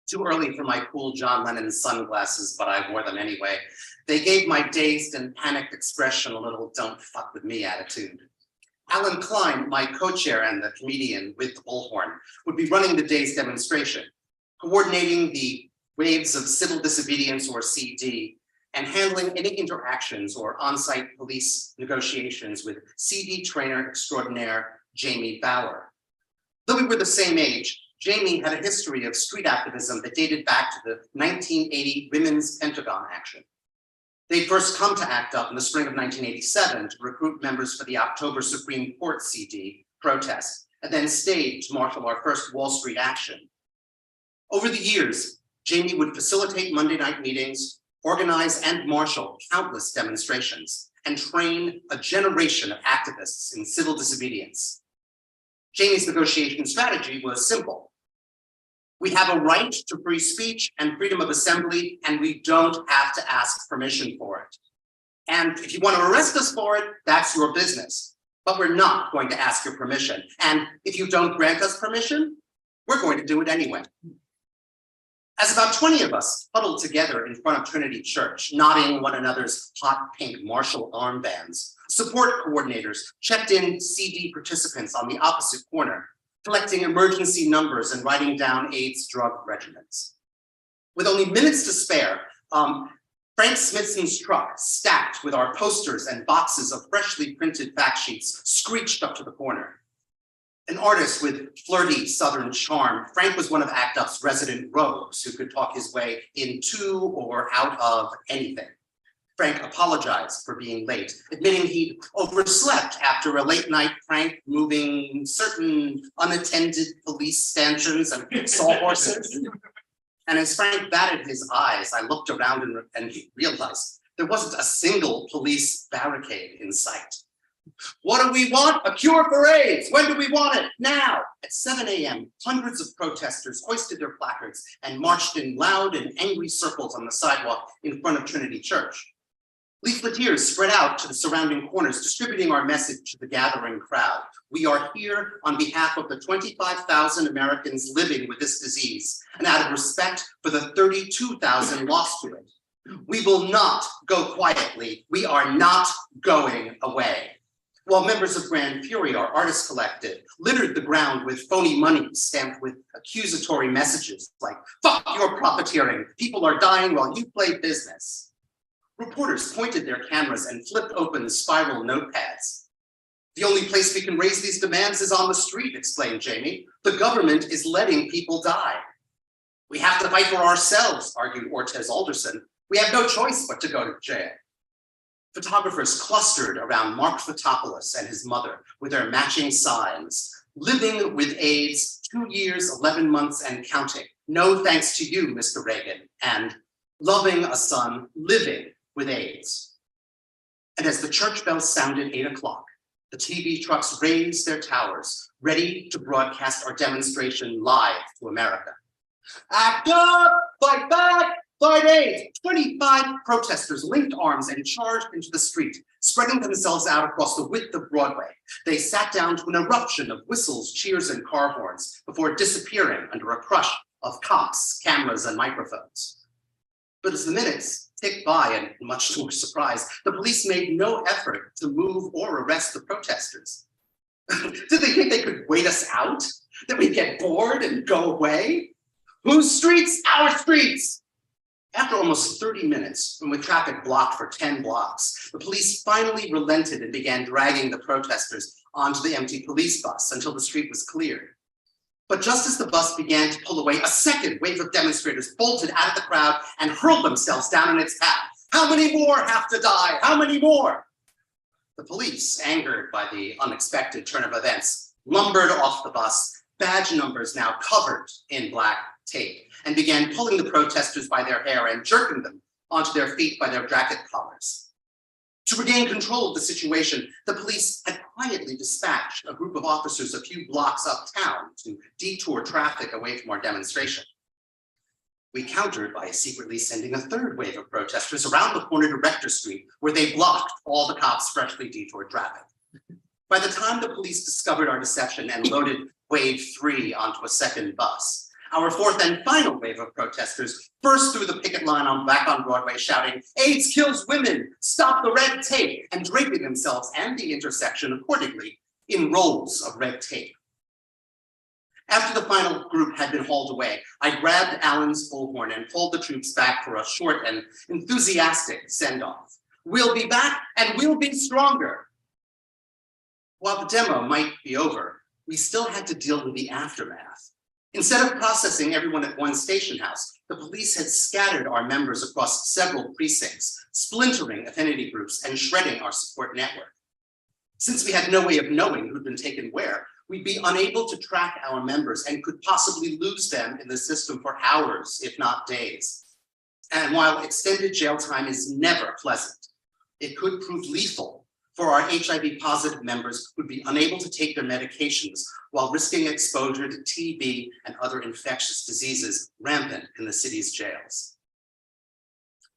Too early for my cool John Lennon sunglasses, but I wore them anyway. They gave my dazed and panicked expression a little "don't fuck with me" attitude. Alan Klein, my co-chair and the comedian with the bullhorn, would be running the day's demonstration, coordinating the waves of civil disobedience, or CD, and handling any interactions or on-site police negotiations with CD trainer extraordinaire Jamie Bauer. Though we were the same age, Jamie had a history of street activism that dated back to the 1980 Women's Pentagon action. They'd first come to ACT UP in the spring of 1987 to recruit members for the October Supreme Court CD protest, and then stayed to marshal our first Wall Street action. Over the years, Jamie would facilitate Monday night meetings, organize and marshal countless demonstrations, and train a generation of activists in civil disobedience. Jamie's negotiation strategy was simple. We have a right to free speech and freedom of assembly, and we don't have to ask permission for it. And if you want to arrest us for it, that's your business. But we're not going to ask your permission. And if you don't grant us permission, we're going to do it anyway. As about 20 of us huddled together in front of Trinity Church, nodding one another's hot pink Marshall armbands, support coordinators checked in CD participants on the opposite corner, collecting emergency numbers and writing down AIDS drug regimens. With only minutes to spare, Frank Smithson's truck, stacked with our posters and boxes of freshly printed fact sheets, screeched up to the corner. An artist with flirty Southern charm, Frank was one of ACT UP's resident rogues who could talk his way into or out of anything. Frank apologized for being late, admitting he'd overslept after a late night prank moving certain unattended police stanchions and sawhorses. And as Frank batted his eyes, I looked around and realized there wasn't a single police barricade in sight. What do we want? A cure for AIDS. When do we want it? Now. At 7 a.m., hundreds of protesters hoisted their placards and marched in loud and angry circles on the sidewalk in front of Trinity Church. Leafleteers spread out to the surrounding corners, distributing our message to the gathering crowd. We are here on behalf of the 25,000 Americans living with this disease, and out of respect for the 32,000 lost to it. We will not go quietly. We are not going away. While members of Grand Fury, our artist collective, littered the ground with phony money stamped with accusatory messages like, "Fuck your profiteering, people are dying while you play business." Reporters pointed their cameras and flipped open spiral notepads. "The only place we can raise these demands is on the street," explained Jamie. "The government is letting people die." "We have to fight for ourselves," argued Ortez Alderson. "We have no choice but to go to jail." Photographers clustered around Mark Fotopoulos and his mother with their matching signs. "Living with AIDS, 2 years, 11 months and counting. No thanks to you, Mr. Reagan." And "Loving a son, living with AIDS." And as the church bells sounded 8 o'clock, the TV trucks raised their towers, ready to broadcast our demonstration live to America. "Act up, fight back, fight AIDS." 25 protesters linked arms and charged into the street, Spreading themselves out across the width of Broadway, they sat down to an eruption of whistles, cheers, and car horns before disappearing under a crush of cops, cameras, and microphones. But as the minutes ticked by, and much to our surprise, the police made no effort to move or arrest the protesters. Did they think they could wait us out? That we'd get bored and go away? Whose streets? Our streets! After almost 30 minutes, and with traffic blocked for 10 blocks, the police finally relented and began dragging the protesters onto the empty police bus until the street was cleared. But just as the bus began to pull away, a second wave of demonstrators bolted out of the crowd and hurled themselves down in its path. How many more have to die? How many more? The police, angered by the unexpected turn of events, lumbered off the bus, badge numbers now covered in black tape, and began pulling the protesters by their hair and jerking them onto their feet by their jacket collars. To regain control of the situation, the police had quietly dispatched a group of officers a few blocks uptown to detour traffic away from our demonstration. We countered by secretly sending a third wave of protesters around the corner to Rector Street, where they blocked all the cops' freshly detoured traffic. By the time the police discovered our deception and loaded wave 3 onto a second bus, our fourth and final wave of protesters burst through the picket line back on Broadway, shouting, "AIDS kills women, stop the red tape," and draping themselves and the intersection accordingly in rolls of red tape. After the final group had been hauled away, I grabbed Alan's bullhorn and pulled the troops back for a short and enthusiastic send-off. We'll be back and we'll be stronger. While the demo might be over, we still had to deal with the aftermath. Instead of processing everyone at one station house, the police had scattered our members across several precincts, splintering affinity groups and shredding our support network. Since we had no way of knowing who'd been taken where, we'd be unable to track our members and could possibly lose them in the system for hours, if not days. And while extended jail time is never pleasant, it could prove lethal for our HIV-positive members who'd be unable to take their medications while risking exposure to TB and other infectious diseases rampant in the city's jails.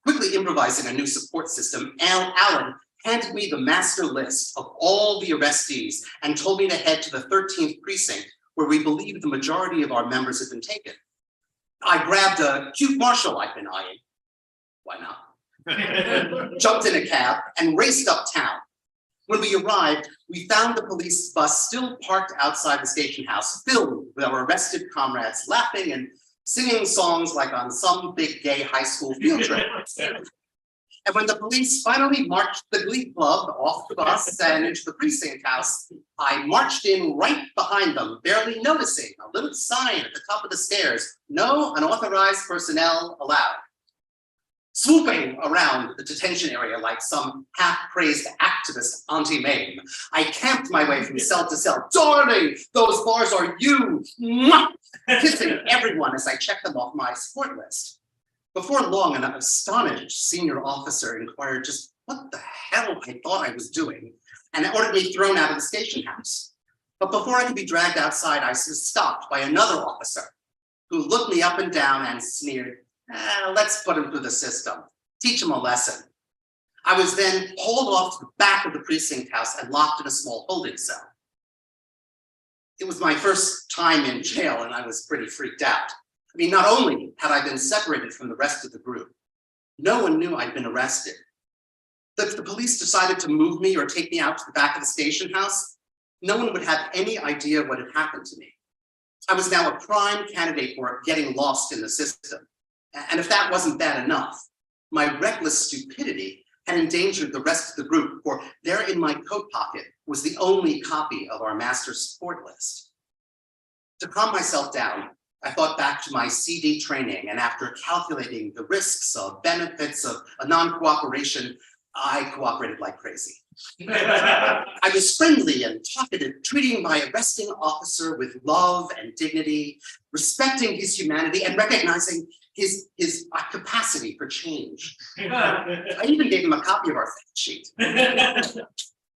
Quickly improvising a new support system, Alan handed me the master list of all the arrestees and told me to head to the 13th precinct, where we believed the majority of our members had been taken. I grabbed a cute marshal I'd been eyeing. Why not? Jumped in a cab and raced uptown. When we arrived, we found the police bus still parked outside the station house, filled with our arrested comrades, laughing and singing songs like on some big gay high school field trip. And when the police finally marched the Glee Club off the bus and into the precinct house, I marched in right behind them, barely noticing a little sign at the top of the stairs, "No unauthorized personnel allowed." Swooping around the detention area like some half-crazed activist Auntie Mame, I camped my way from cell to cell. "Darling, those bars are you!" Mwah! Kissing everyone as I checked them off my support list. Before long, an astonished senior officer inquired just what the hell I thought I was doing and ordered me thrown out of the station house. But before I could be dragged outside, I was stopped by another officer who looked me up and down and sneered, "Let's put him through the system, teach him a lesson." I was then hauled off to the back of the precinct house and locked in a small holding cell. It was my first time in jail and I was pretty freaked out. I mean, not only had I been separated from the rest of the group, no one knew I'd been arrested. If the police decided to move me or take me out to the back of the station house, no one would have any idea what had happened to me. I was now a prime candidate for getting lost in the system. And if that wasn't bad enough, my reckless stupidity had endangered the rest of the group, for there in my coat pocket was the only copy of our master support list. To calm myself down, I thought back to my CD training, and after calculating the risks of benefits of a non-cooperation, I cooperated like crazy. I was friendly and talkative, treating my arresting officer with love and dignity, respecting his humanity and recognizing his capacity for change. I even gave him a copy of our fact sheet.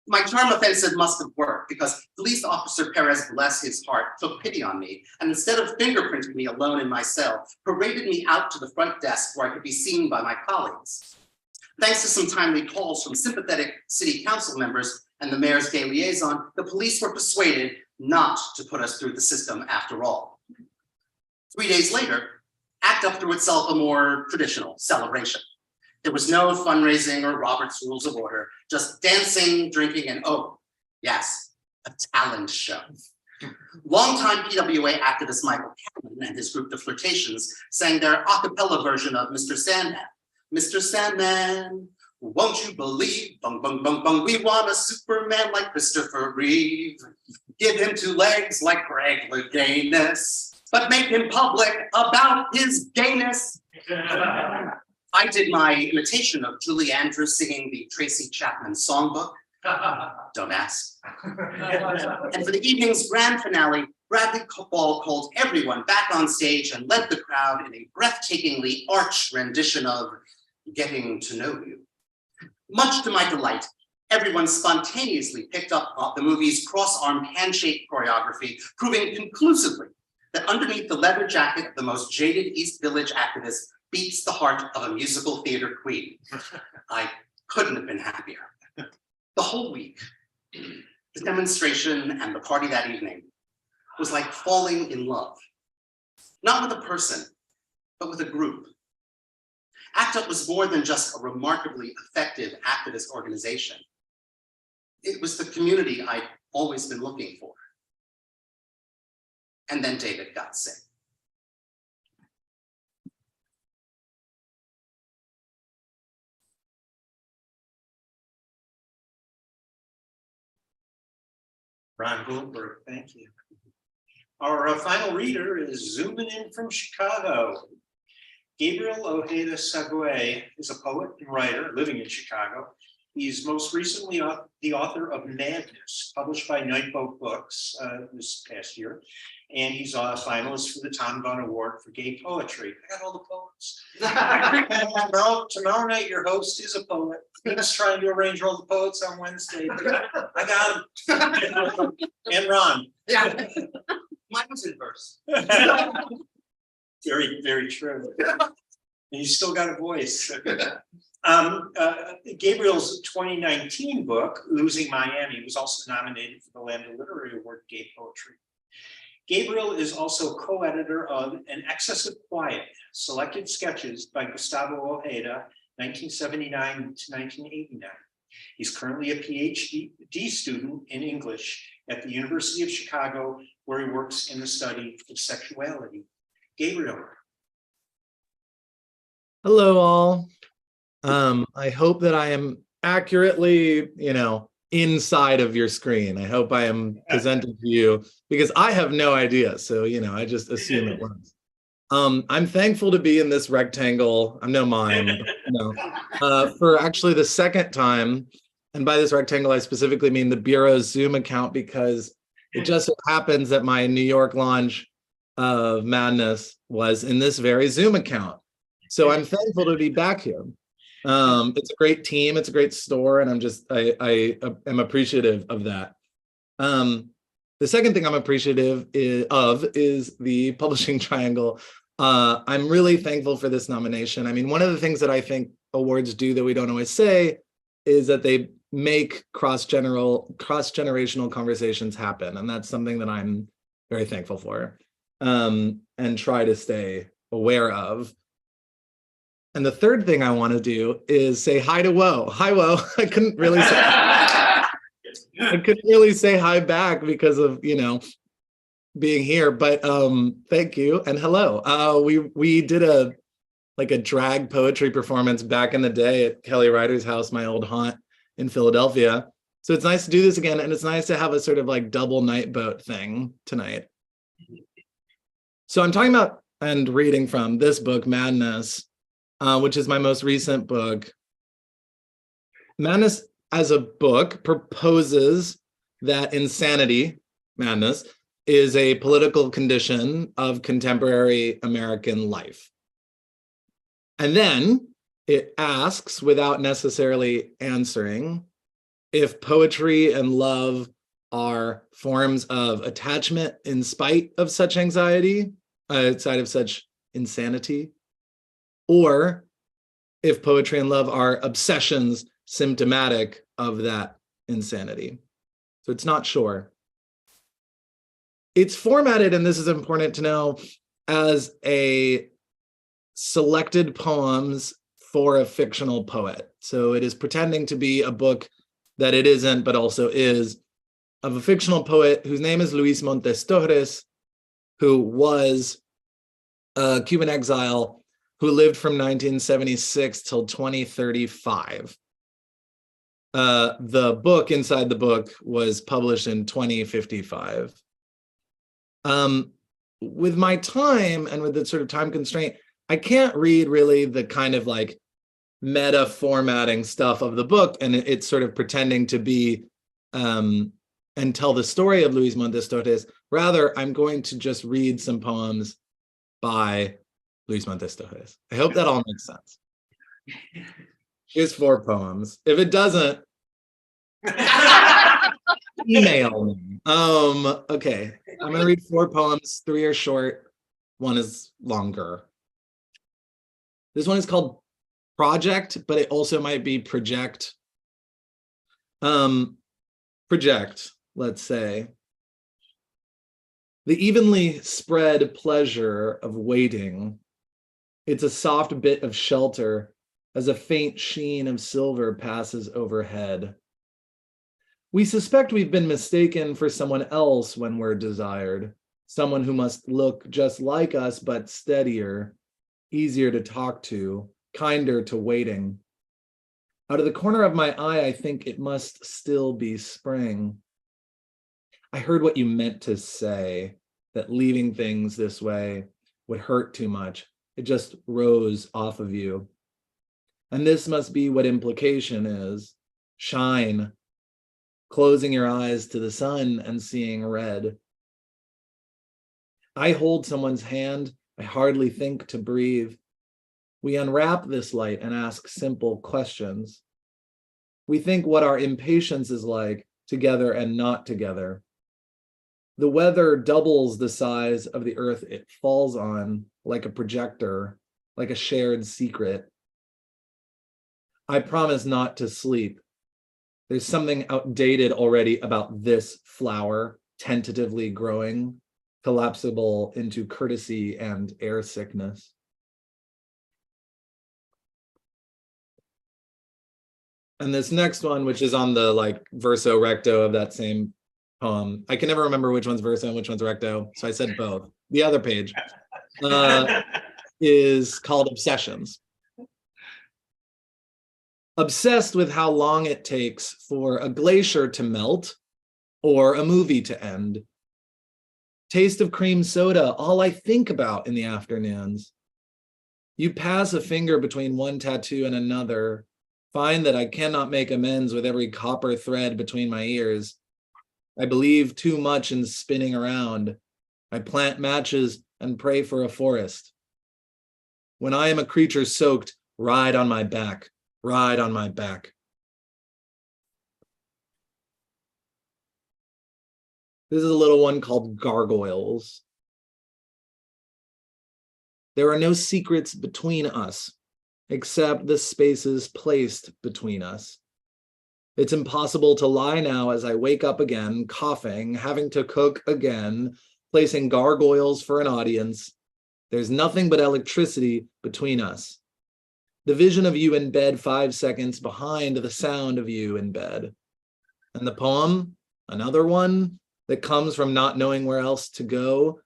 My charm offensive must have worked because police officer Perez, bless his heart, took pity on me and instead of fingerprinting me alone in my cell, paraded me out to the front desk where I could be seen by my colleagues. Thanks to some timely calls from sympathetic city council members and the mayor's gay liaison, the police were persuaded not to put us through the system after all. 3 days later, ACT UP threw itself a more traditional celebration. There was no fundraising or Robert's Rules of Order, just dancing, drinking, and oh, yes, a talent show. Longtime PWA activist Michael Cameron and his group The Flirtations sang their a cappella version of Mr. Sandman. Mr. Sandman, won't you believe, bung, bung, bung, bung, we want a Superman like Christopher Reeve. Give him 2 legs like Greg Louganis, but make him public about his gayness. I did my imitation of Julie Andrews singing the Tracy Chapman songbook. Don't ask. And for the evening's grand finale, Bradley Ball called everyone back on stage and led the crowd in a breathtakingly arch rendition of Getting to Know You. Much to my delight, everyone spontaneously picked up the movie's cross-armed handshake choreography, proving conclusively that underneath the leather jacket of the most jaded East Village activist beats the heart of a musical theater queen. I couldn't have been happier. The whole week, the demonstration and the party that evening was like falling in love, not with a person, but with a group. ACT UP was more than just a remarkably effective activist organization. It was the community I'd always been looking for. And then David got sick. Ron Goldberg, thank you. Our final reader is zooming in from Chicago. Gabriel Ojeda Sagwe is a poet and writer living in Chicago. He's most recently the author of Madness, published by Nightboat Books this past year. And he's a finalist for the Tom Gunn Award for Gay Poetry. I got all the poets. Tomorrow night, your host is a poet. He was trying to arrange all the poets on Wednesday. I got him. And Ron. Yeah, mine was in verse. Very, very true. And you still got a voice. Gabriel's 2019 book, Losing Miami, was also nominated for the Lambda Literary Award Gay Poetry. Gabriel is also co-editor of An Excess of Quiet, Selected Sketches by Gustavo Ojeda, 1979 to 1989. He's currently a PhD student in English at the University of Chicago, where he works in the study of sexuality. Gabriel. Hello, all. I hope that I am accurately, inside of your screen. I hope I am presented to you because I have no idea. So, I just assume it works. I'm thankful to be in this rectangle. I'm no mime, for actually the second time. And by this rectangle, I specifically mean the Bureau's Zoom account, because it just so happens that my New York launch of Madness was in this very Zoom account. So I'm thankful to be back here. It's a great team, it's a great store, and I am appreciative of that. The second thing I'm appreciative of is the Publishing Triangle. I'm really thankful for this nomination. I mean, one of the things that I think awards do that we don't always say is that they make cross-generational conversations happen, and that's something that I'm very thankful for, and try to stay aware of. And the third thing I want to do is say hi to Woe. Hi, Woe. I couldn't really say hi back because of, being here, but thank you and hello. We did a drag poetry performance back in the day at Kelly Ryder's house, my old haunt in Philadelphia. So it's nice to do this again, and it's nice to have a sort of double night boat thing tonight. So I'm talking about and reading from this book, Madness, which is my most recent book. Madness as a book proposes that insanity, madness, is a political condition of contemporary American life. And then it asks, without necessarily answering, if poetry and love are forms of attachment in spite of such anxiety, outside of such insanity, or if poetry and love are obsessions symptomatic of that insanity. So it's not sure. It's formatted, and this is important to know, as a selected poems for a fictional poet. So it is pretending to be a book that it isn't, but also is, of a fictional poet whose name is Luis Montes Torres, who was a Cuban exile who lived from 1976 till 2035. The book inside the book was published in 2055. With my time and with the sort of time constraint, I can't read really the kind of like meta formatting stuff of the book, and it's sort of pretending to be and tell the story of Luis Montes Torres. Rather, I'm going to just read some poems by Luis Montes Torres. I hope that all makes sense. Here's 4 poems. If it doesn't, email me. Okay, I'm gonna read 4 poems. 3 are short, 1 is longer. This one is called Project, but it also might be Project. Project, let's say. The evenly spread pleasure of waiting. It's a soft bit of shelter as a faint sheen of silver passes overhead. We suspect we've been mistaken for someone else when we're desired, someone who must look just like us, but steadier, easier to talk to, kinder to waiting. Out of the corner of my eye, I think it must still be spring. I heard what you meant to say, that leaving things this way would hurt too much. It just rose off of you. And this must be what implication is. Shine, closing your eyes to the sun and seeing red. I hold someone's hand. I hardly think to breathe. We unwrap this light and ask simple questions. We think what our impatience is like, together and not together. The weather doubles the size of the earth it falls on, like a projector, like a shared secret. I promise not to sleep. There's something outdated already about this flower, tentatively growing, collapsible into courtesy and air sickness. And this next one, which is on the like verso recto of that same poem, I can never remember which one's verso and which one's recto, so I said both. The other page is called Obsessions. Obsessed with how long it takes for a glacier to melt or a movie to end. Taste of cream soda, all I think about in the afternoons. You pass a finger between one tattoo and another, find that I cannot make amends with every copper thread between my ears. I believe too much in spinning around. I plant matches and pray for a forest. When I am a creature soaked, ride on my back, ride on my back. This is a little one called Gargoyles. There are no secrets between us, except the spaces placed between us. It's impossible to lie now as I wake up again, coughing, having to cook again, placing gargoyles for an audience. There's nothing but electricity between us. The vision of you in bed 5 seconds behind the sound of you in bed. And the poem, another one that comes from not knowing where else to go,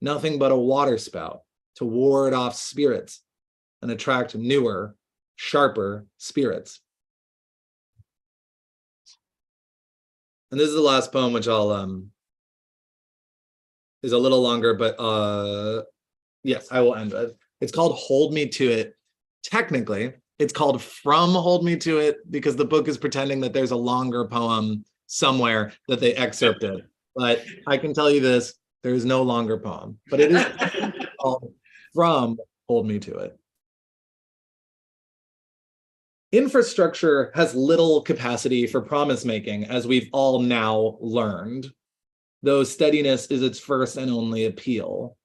nothing but a water spout to ward off spirits and attract newer, sharper spirits. And this is the last poem, which I'll is a little longer, but yes, I will end with. It's called Hold Me to It. Technically, it's called From Hold Me to It because the book is pretending that there's a longer poem somewhere that they excerpted. But I can tell you this, there is no longer poem, but it is called From Hold Me to It. Infrastructure has little capacity for promise making, as we've all now learned, though steadiness is its first and only appeal.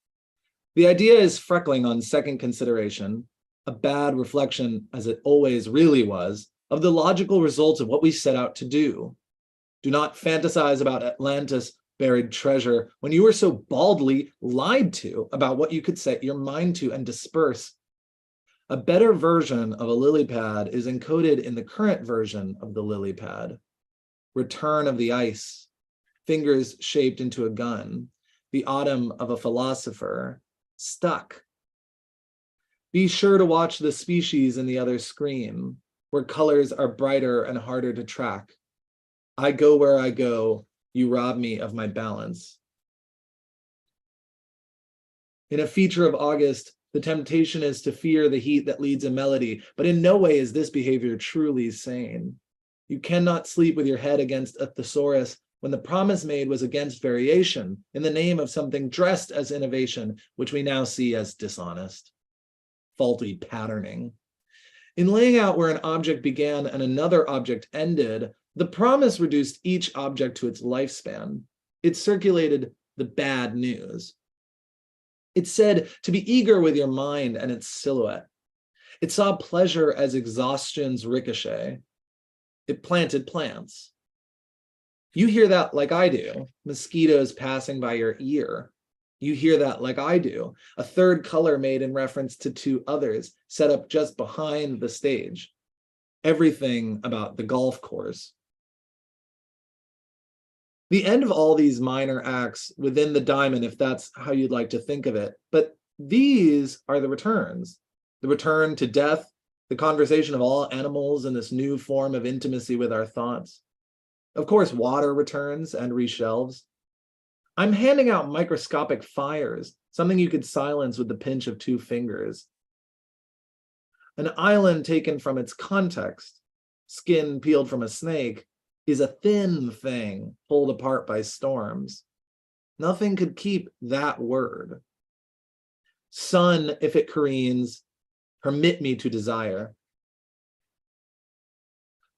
The idea is freckling on second consideration. a bad reflection, as it always really was, of the logical results of what we set out to do. Do not fantasize about Atlantis' buried treasure when you were so baldly lied to about what you could set your mind to and disperse. A better version of a lily pad is encoded in the current version of the lily pad. Return of the ice, fingers shaped into a gun, the autumn of a philosopher, stuck. Be sure to watch the species in the other screen, where colors are brighter and harder to track. I go where I go, you rob me of my balance. In a feature of August, the temptation is to fear the heat that leads a melody, but in no way is this behavior truly sane. You cannot sleep with your head against a thesaurus when the promise made was against variation in the name of something dressed as innovation, which we now see as dishonest. Faulty patterning. In laying out where an object began and another object ended, the promise reduced each object to its lifespan. It circulated the bad news. It said to be eager with your mind and its silhouette. It saw pleasure as exhaustion's ricochet. It planted plants. You hear that like I do, mosquitoes passing by your ear. You hear that like I do, a third color made in reference to two others set up just behind the stage. Everything about the golf course. The end of all these minor acts within the diamond, if that's how you'd like to think of it, but these are the returns. The return to death, the conversation of all animals in this new form of intimacy with our thoughts. Of course, water returns and reshelves. I'm handing out microscopic fires, something you could silence with the pinch of two fingers. An island taken from its context, skin peeled from a snake, is a thin thing pulled apart by storms. Nothing could keep that word. Sun, if it careens, permit me to desire.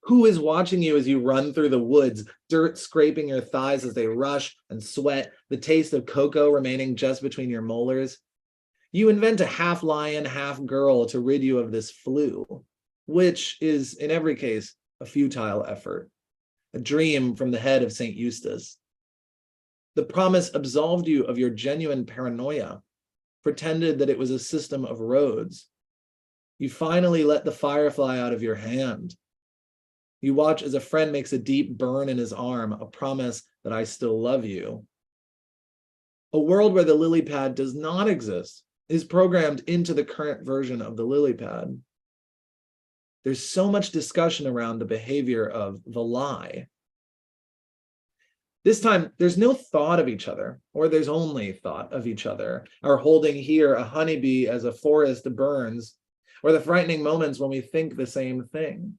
Who is watching you as you run through the woods, dirt scraping your thighs as they rush and sweat, the taste of cocoa remaining just between your molars? You invent a half lion, half girl to rid you of this flu, which is, in every case, a futile effort, a dream from the head of St. Eustace. The promise absolved you of your genuine paranoia, pretended that it was a system of roads. You finally let the firefly out of your hand. You watch as a friend makes a deep burn in his arm, a promise that I still love you. A world where the lily pad does not exist is programmed into the current version of the lily pad. There's so much discussion around the behavior of the lie. This time, there's no thought of each other, or there's only thought of each other. Our holding here a honeybee as a forest burns, or the frightening moments when we think the same thing.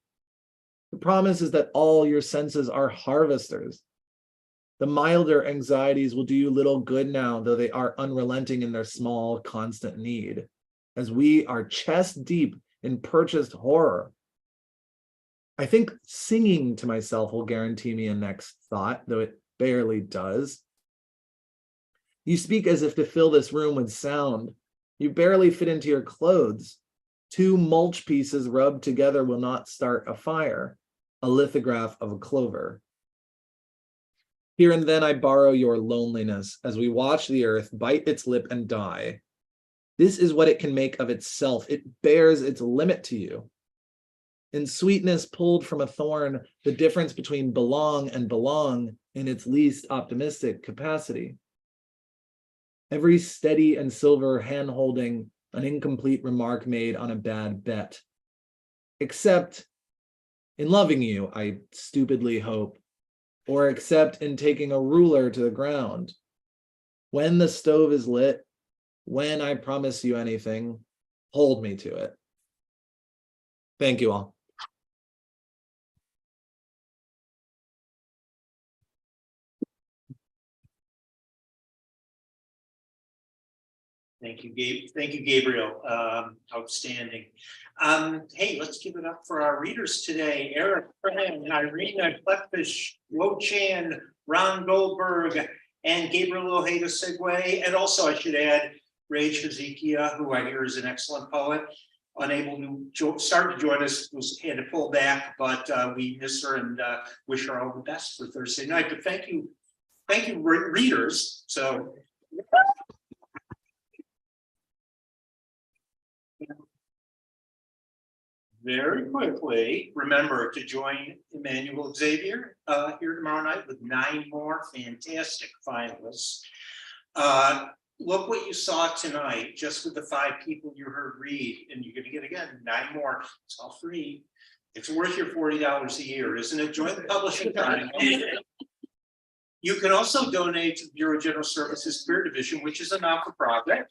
The promise is that all your senses are harvesters. The milder anxieties will do you little good now, though they are unrelenting in their small, constant need, as we are chest deep in purchased horror. I think singing to myself will guarantee me a next thought, though it barely does. You speak as if to fill this room with sound. You barely fit into your clothes. Two mulch pieces rubbed together will not start a fire, a lithograph of a clover. Here and then I borrow your loneliness as we watch the earth bite its lip and die. This is what it can make of itself. It bears its limit to you. In sweetness pulled from a thorn, the difference between belong and belong in its least optimistic capacity. Every steady and silver hand-holding, an incomplete remark made on a bad bet. Except in loving you, I stupidly hope, or except in taking a ruler to the ground. When the stove is lit, when I promise you anything, hold me to it. Thank you all. Thank you, Gabe. Thank you, Gabriel. Outstanding. Hey, let's give it up for our readers today. Eric Fran, Irina Klepfish, Wo Chan, Ron Goldberg, and Gabriel Ojeda Segway. And also, I should add, Ray Chazikia, who I hear is an excellent poet. unable to start to join us, had to pull back, but we miss her and wish her all the best for Thursday night. But thank you, readers. So. Very quickly, remember to join Emmanuel Xavier here tomorrow night with 9 more fantastic finalists. Look what you saw tonight, just with the 5 people you heard read, and you're gonna get again 9 more. It's all free. It's worth your $40 a year, isn't it? Join the publishing Triangle. You can also donate to the Bureau of General Services Career Division, which is a not-for-profit.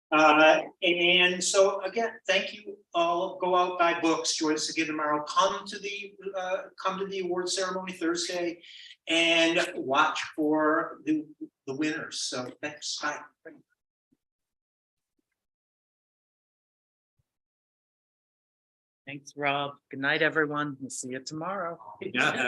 And so again, thank you all. Go out, buy books, join us again tomorrow. Come to the award ceremony Thursday and watch for the winners. So thanks. Bye. Thanks, Rob. Good night, everyone. We'll see you tomorrow. Yeah.